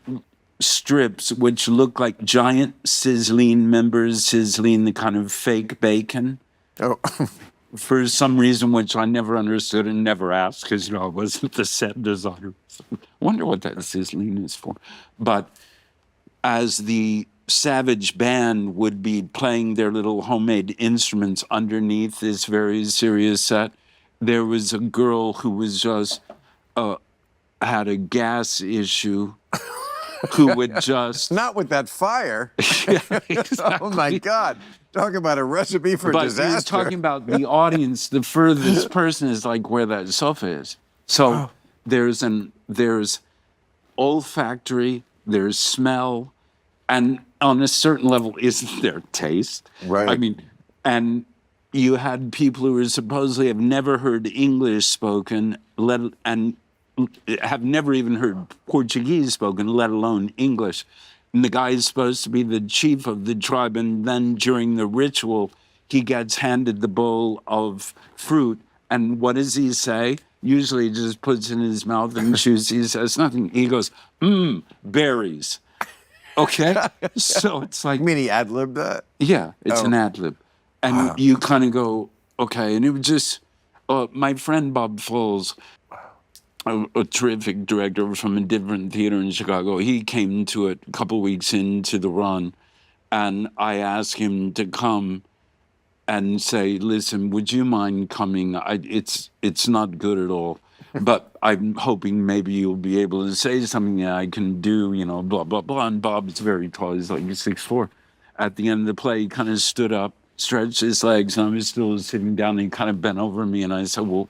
strips which looked like giant sizzling members, sizzling the kind of fake bacon. Oh. For some reason which I never understood and never asked, because I wasn't the set designer. So I wonder what that sizzling is for. But as the Savage band would be playing their little homemade instruments underneath this very serious set, there was a girl who was just had a gas issue, who would just Not with that fire. yeah, exactly. Oh my God! Talk about a recipe for But disaster. he was talking about the audience. The furthest person is like where that sofa is. So there's olfactory, there's smell, and on a certain level, isn't there taste? Right. I mean, and you had people who were supposedly have never heard English spoken, and have never even heard Portuguese spoken, let alone English. And the guy is supposed to be the chief of the tribe, and then during the ritual, he gets handed the bowl of fruit. And what does he say? Usually he just puts it in his mouth and chews. He says nothing. He goes, berries. Okay? So it's like... You mean he ad-libbed that? Yeah, it's an ad-lib. And you kind of go, okay. And it was just... my friend Bob Foles, a terrific director from a different theater in Chicago, he came to it a couple weeks into the run, and I asked him to come and say, listen, would you mind coming? It's not good at all. but I'm hoping maybe you'll be able to say something that I can do, blah, blah, blah. And Bob's very tall. He's like 6'4". At the end of the play, he kind of stood up, stretched his legs, and I was still sitting down, and he kind of bent over me, and I said, well,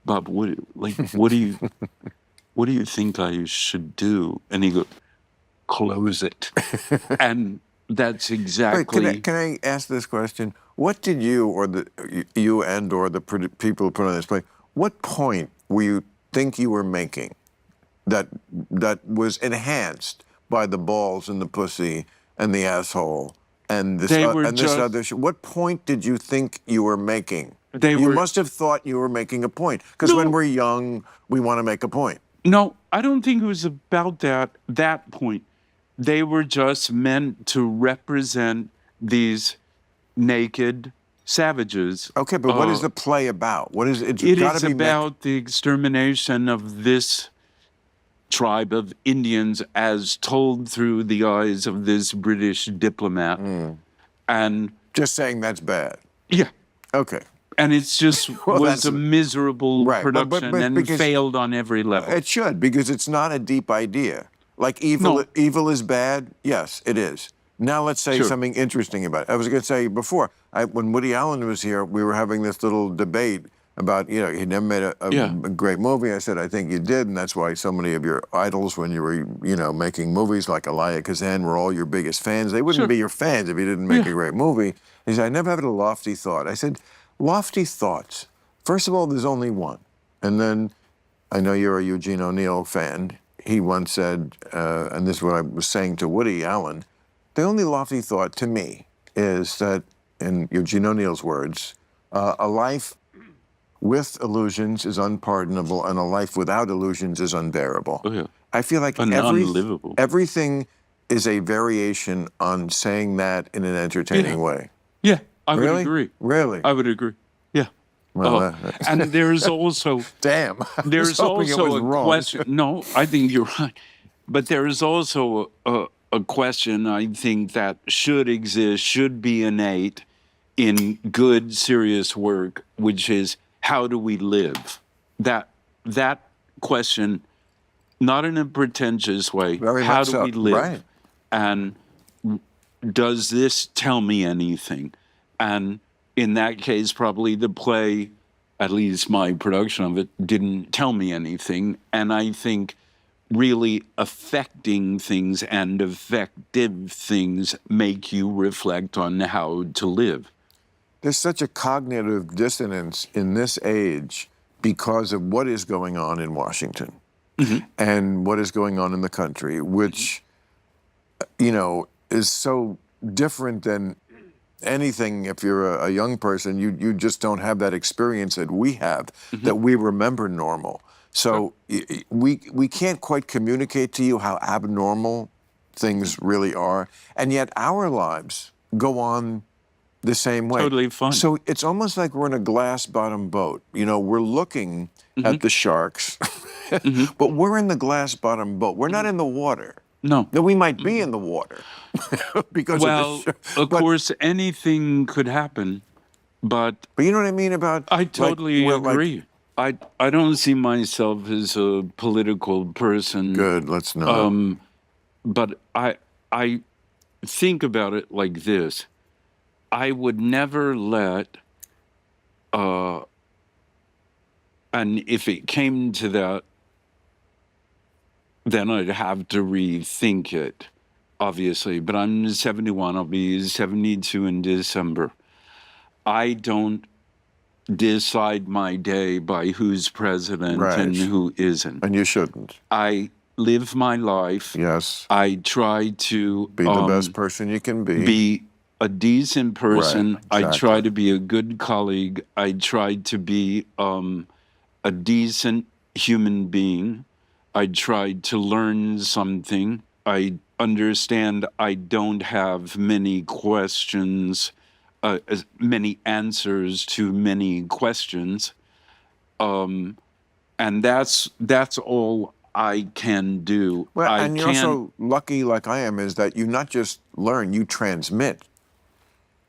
Bob, what do you think I should do? And he goes, close it. And that's exactly. Wait, can I ask this question? What did you or the people who put on this play, what point were you think you were making that was enhanced by the balls and the pussy and the asshole and this other shit? What point did you think you were making? You must have thought you were making a point, because when we're young, we want to make a point. No, I don't think it was about that point. They were just meant to represent these naked savages. Okay, but what is the play about? What is it? It is about the extermination of this tribe of Indians as told through the eyes of this British diplomat. And just saying that's bad. Yeah. Okay. And it's just was a miserable production and failed on every level. It should, because it's not a deep idea. Like evil is bad? Yes, it is. Now let's say something interesting about it. I was going to say before, when Woody Allen was here, we were having this little debate about, he'd never made a great movie. I said, I think you did, and that's why so many of your idols when you were, making movies like Elia Kazan were all your biggest fans. They wouldn't be your fans if you didn't make a great movie. He said, I never had a lofty thought. I said, lofty thoughts. First of all, there's only one. And then, I know you're a Eugene O'Neill fan. He once said, and this is what I was saying to Woody Allen, the only lofty thought to me is that, in Eugene O'Neill's words, a life with illusions is unpardonable, and a life without illusions is unbearable. Oh, yeah. I feel like unlivable. Everything is a variation on saying that in an entertaining way. Yeah, I would agree. Really? I would agree. Yeah. Well, and there's also damn. There's also a question. No, I think you're right. But there is also a question I think that should exist, should be innate in good, serious work, which is how do we live? That question, not in a pretentious way. Very how much do so. we live? Right. And does this tell me anything? And in that case, probably the play, at least my production of it, didn't tell me anything. And I think really affecting things and effective things make you reflect on how to live. There's such a cognitive dissonance in this age because of what is going on in Washington and what is going on in the country, which, is so different than anything. If you're a young person, you just don't have that experience that we have, that we remember normal. So we can't quite communicate to you how abnormal things really are, and yet our lives go on the same way. Totally fine. So it's almost like we're in a glass-bottom boat. We're looking at the sharks, but we're in the glass-bottom boat. We're not in the water. No. We might be in the water because of course, anything could happen, but you know what I mean about. I totally agree. I don't see myself as a political person. Good, let's not. But I think about it like this. I would never let, and if it came to that, then I'd have to rethink it, obviously. But I'm 71, I'll be 72 in December. I don't decide my day by who's president and who isn't. And you shouldn't. I live my life. Yes. I try to be the best person you can be. Be a decent person. Right, exactly. I try to be a good colleague. I try to be a decent human being. I try to learn something. I understand I don't have many questions, many answers to many questions. And that's all I can do. Well, and you're also lucky, like I am, is that you not just learn, you transmit.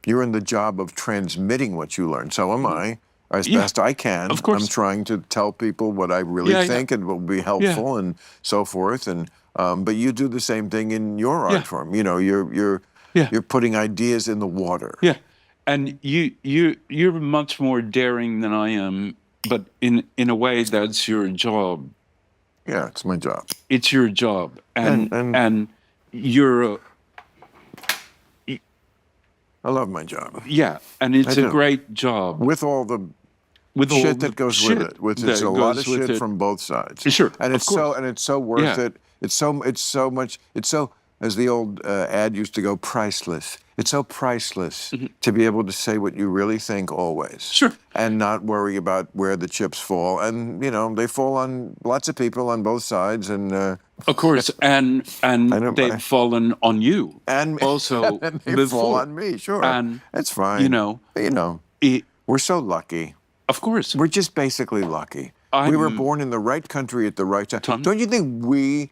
You're in the job of transmitting what you learn. So am I. as best I can. Of course. I'm trying to tell people what I really think and will be helpful and so forth. And but you do the same thing in your art form. You know, you're putting ideas in the water. Yeah, and you're much more daring than I am, but in a way that's your job. Yeah, it's my job. It's your job, and you're. I love my job. Yeah, and it's a great job with all the shit that goes with it. It's a lot of shit from both sides. Sure, and it's so worth it. It's so much. It's so, as the old ad used to go, priceless. It's so priceless to be able to say what you really think always. Sure. And not worry about where the chips fall. And, you know, they fall on lots of people on both sides. And of course, and they've fallen on you. And also and they fall on me, sure. And it's fine. You know, we're so lucky. Of course. We're just basically lucky. We were born in the right country at the right time. Don't you think we,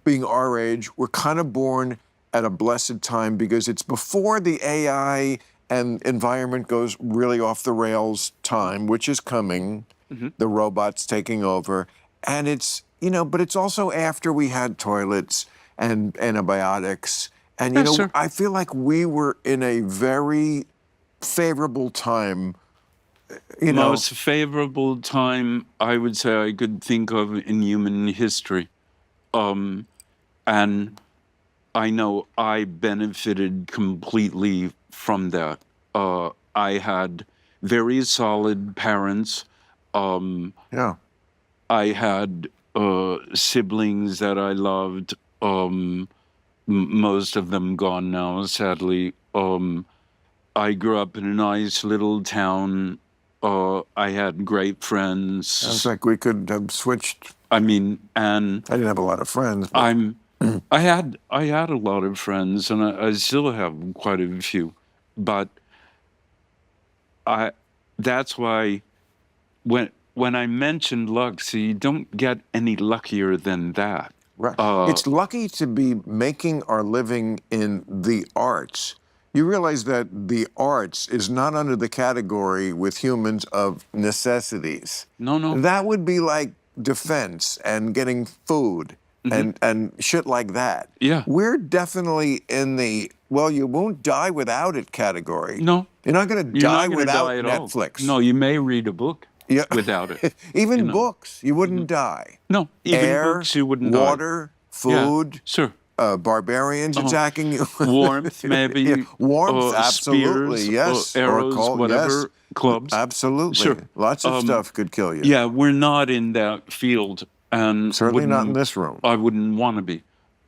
being our age, we're kind of born at a blessed time because it's before the AI and environment goes really off the rails time, which is coming, the robots taking over. And it's, you know, but it's also after we had toilets and antibiotics. And, you know, I feel like we were in a very favorable time. You know, most favorable time I would say I could think of in human history. And I know I benefited completely from that. I had very solid parents. I had siblings that I loved. Most of them gone now, sadly. I grew up in a nice little town. I had great friends. Sounds like we could have switched. I mean, and I didn't have a lot of friends. I had a lot of friends, and I still have quite a few. But that's why when I mentioned luck, see, you don't get any luckier than that. Right. It's lucky to be making our living in the arts. You realize that the arts is not under the category with humans of necessities. No. That would be like defense and getting food and shit like that. Yeah. We're definitely in the, well, you won't die without it category. No. You're not going to die without Netflix. No, you may read a book without it. Even books, you wouldn't die. No, even air, books you wouldn't water, food. Yeah, sure. Barbarians attacking you. Warmth, maybe. Warmth, absolutely, spears, yes. Arrows, whatever, clubs. Absolutely. Sure. Lots of stuff could kill you. Yeah, we're not in that field. And certainly not in this room. I wouldn't want to be.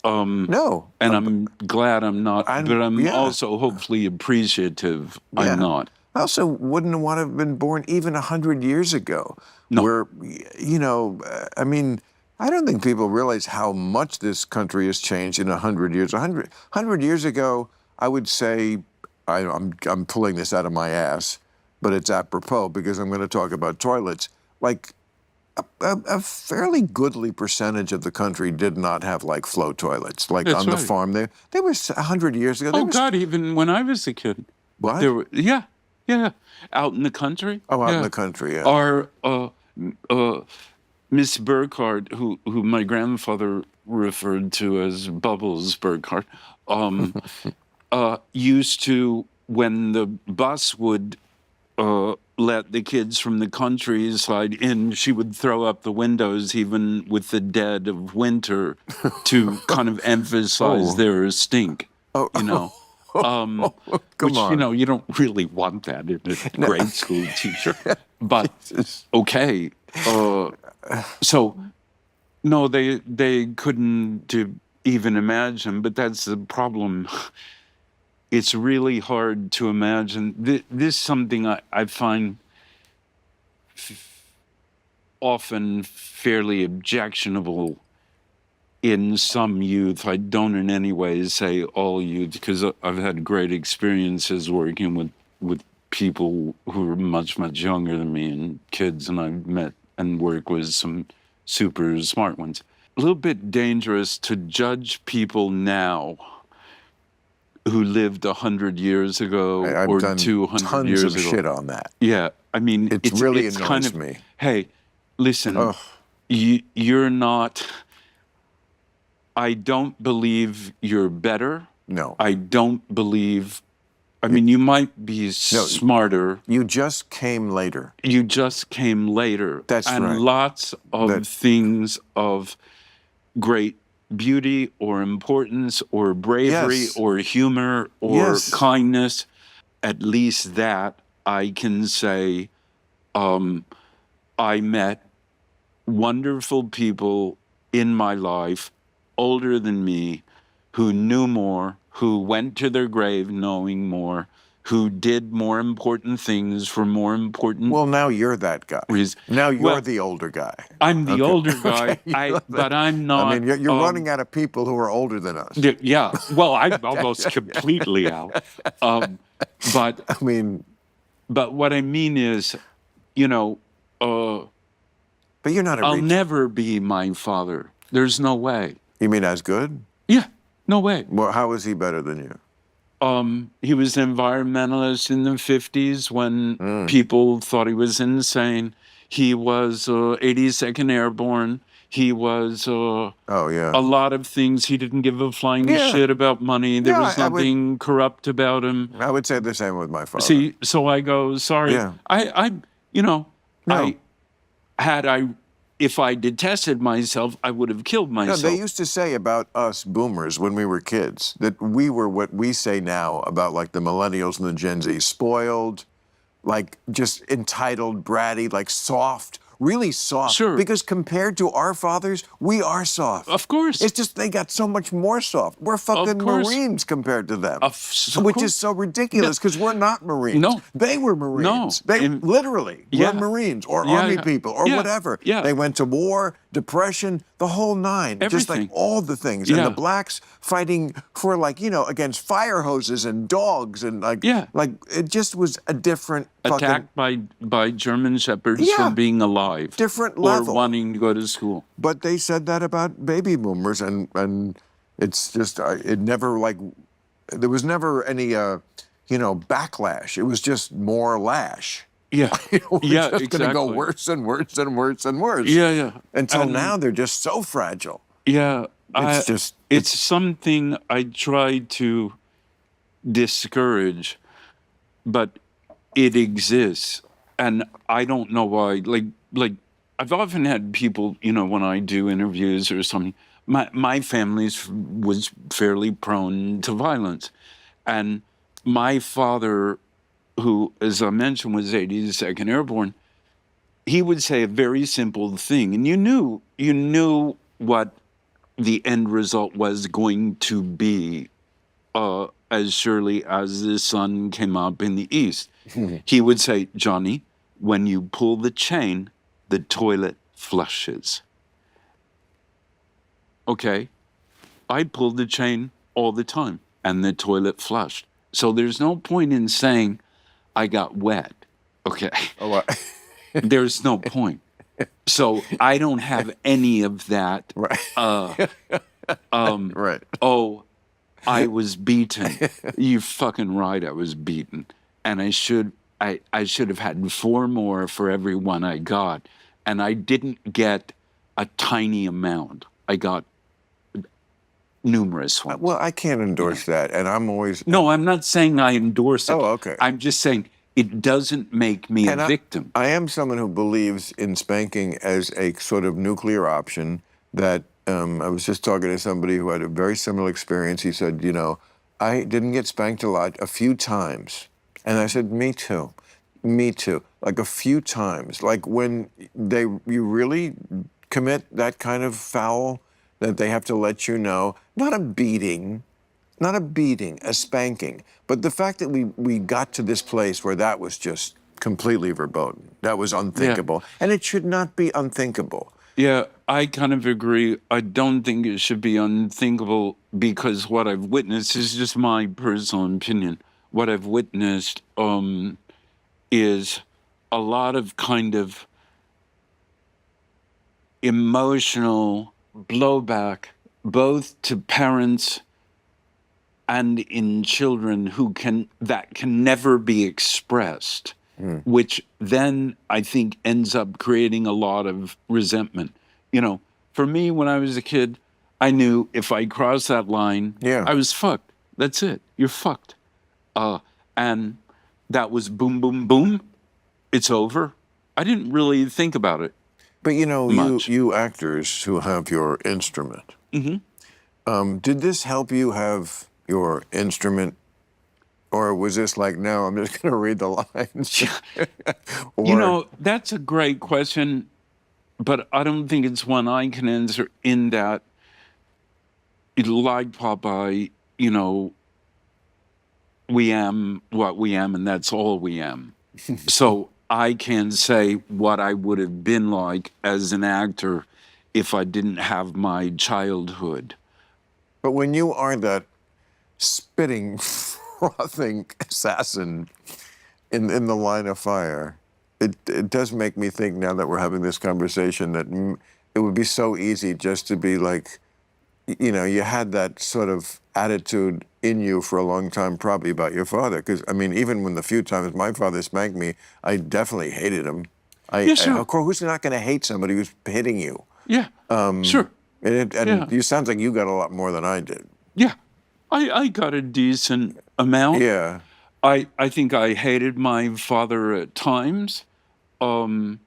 No. And I'm glad I'm not, but I'm also hopefully appreciative I'm not. I also wouldn't want to have been born even 100 years ago. No. Where, you know, I mean, I don't think people realize how much this country has changed in 100 years. 100 years ago, I would say, I'm pulling this out of my ass, but it's apropos because I'm going to talk about toilets. Like, a fairly goodly percentage of the country did not have, like, flow toilets. Like, on the farm, there was 100 years ago. God, even when I was a kid. What? There were, out in the country. Oh, out in the country, yeah. Our Miss Burkhardt, who my grandfather referred to as Bubbles Burkhardt, used to, when the bus would let the kids from the countryside in, she would throw up the windows even with the dead of winter to kind of emphasize their stink, you know. Which, you know, you don't really want that in a grade school teacher. But, okay. So, no, they couldn't even imagine, but that's the problem. It's really hard to imagine. This is something I find often fairly objectionable in some youth. I don't in any way say all youth, because I've had great experiences working with people who are much, much younger than me and kids, and I've met and worked with some super smart ones. A little bit dangerous to judge people now who lived 100 years ago I've or done 200 tons years of ago. shit on that. Yeah, I mean, It really it's kind annoys of, me. hey, listen, Ugh. you're not, I don't believe you're better. No. I don't believe, I mean, you might be smarter. You just came later. You just came later. That's and right. Lots of things of great beauty or importance or bravery Yes. or humor or Yes. kindness. At least that I can say, I met wonderful people in my life, older than me, who knew more, who went to their grave knowing more, who did more important things for more important Well, now you're that guy. reasons. Now you're Well, the older guy. I'm the older guy, Okay. but I'm not. I mean, you're running out of people who are older than us. Yeah, well, I'm almost completely out. But I mean, what I mean is, you know, but you're not a I'll reach. never be my father. There's no way. You mean as good? Yeah, no way. Well, how is he better than you? He was an environmentalist in the 50s when people thought he was insane. He was 82nd Airborne. He was Oh, yeah. a lot of things. He didn't give a flying Yeah. shit about money. There Yeah, was nothing corrupt about him. I would say the same with my father. See, so I go, sorry. Yeah. You know, No. if I detested myself, I would have killed No, myself. they used to say about us boomers when we were kids that we were what we say now about like the millennials and the Gen Z, spoiled, like just entitled, bratty, like soft, really soft. Sure. Because compared to our fathers, we are soft. Of course. It's just they got so much more soft. We're fucking course. Marines compared to them. So Which course. is so ridiculous because we're not Marines. No. They were Marines. No. They literally Yeah. were Marines or Yeah, Army yeah. people or Yeah. whatever. Yeah. They went to war, depression, the whole nine. Just like Everything. all the things. Yeah. And the blacks fighting for like, against fire hoses and dogs and like, Yeah. like it just was a different fucking Attacked by German shepherds Yeah. for being alive. different or level. wanting to go to school. But they said that about baby boomers, and it's just it never like there was never any backlash. It was just more lash. Yeah. We're Yeah, just gonna go exactly. worse and worse and worse and worse. Yeah, yeah. Until And- now, they're just so fragile. Yeah. It's It's something I try to discourage, but it exists. And I don't know why. Like I've often had people, when I do interviews or something, my family was fairly prone to violence. And my father, who, as I mentioned, was 82nd Airborne, he would say a very simple thing. And you knew what the end result was going to be as surely as the sun came up in the east. He would say, Johnny, when you pull the chain, the toilet flushes. Okay, I pulled the chain all the time and the toilet flushed. So there's no point in saying I got wet. Okay, there's no point. So I don't have any of that. Right. Right. Oh, I was beaten. You're fucking right, I was beaten. And I should have had 4 more for every one I got. And I didn't get a tiny amount. I got numerous ones. Well, I can't endorse that, and I'm always No, I'm not saying I endorse it. Oh, okay. I'm just saying it doesn't make me a victim. I am someone who believes in spanking as a sort of nuclear option. That I was just talking to somebody who had a very similar experience. He said, I didn't get spanked a few times. And I said, me too. Me too. Like a few times. Like when you really commit that kind of foul that they have to let you know, not a beating, a spanking. But the fact that we got to this place where that was just completely verboten, that was unthinkable. Yeah. And it should not be unthinkable. Yeah, I kind of agree. I don't think it should be unthinkable because what I've witnessed is just my personal opinion. What I've witnessed is a lot of kind of emotional blowback, both to parents and in children that can never be expressed, which then I think ends up creating a lot of resentment. For me, when I was a kid, I knew if I crossed that line, Yeah. I was fucked. That's it. You're fucked. And that was boom, boom, boom. It's over. I didn't really think about it. But much. you actors who have your instrument, did this help you have your instrument? Or was this like, no, I'm just going to read the lines? That's a great question, but I don't think it's one I can answer in that, like Popeye, we am what we am, and that's all we am. So I can say what I would have been like as an actor if I didn't have my childhood. But when you are that spitting, frothing assassin in the line of fire, it does make me think, now that we're having this conversation, that it would be so easy just to be like, you had that sort of attitude in you for a long time, probably about your father. Because, even when the few times my father spanked me, I definitely hated him. Sure. Of course, who's not going to hate somebody who's hitting you? Yeah, sure. And you sounds like you got a lot more than I did. Yeah, I got a decent amount. Yeah. I think I hated my father at times, but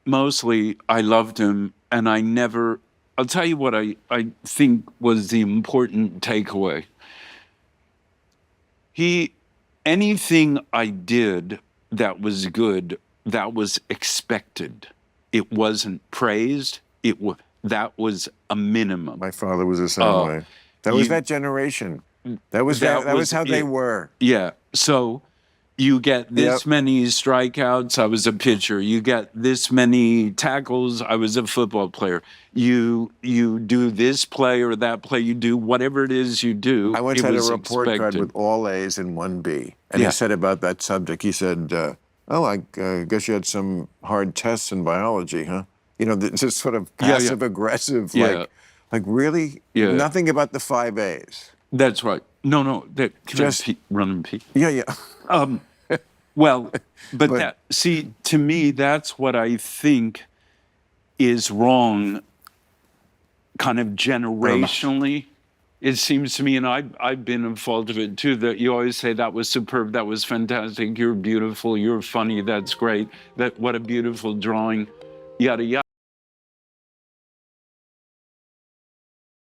mostly I loved him, and I never... I'll tell you what I think was the important takeaway. Anything I did that was good, that was expected. It wasn't praised. That was a minimum. My father was the same way. That was that generation. That was how they were. Yeah. So you get this many strikeouts, I was a pitcher. You get this many tackles, I was a football player. You do this play or that play, you do whatever it is you do. I once had a report card with all A's and one B. And he said about that subject, he said, I guess you had some hard tests in biology, huh? This sort of passive-aggressive, like really? Yeah. Nothing about the 5 A's. That's right. No, just run and pee. Yeah. Well, but to me, that's what I think is wrong, kind of generationally. It seems to me, and I've been in fault of it too, that you always say that was superb, that was fantastic, you're beautiful, you're funny, that's great, what a beautiful drawing, yada, yada.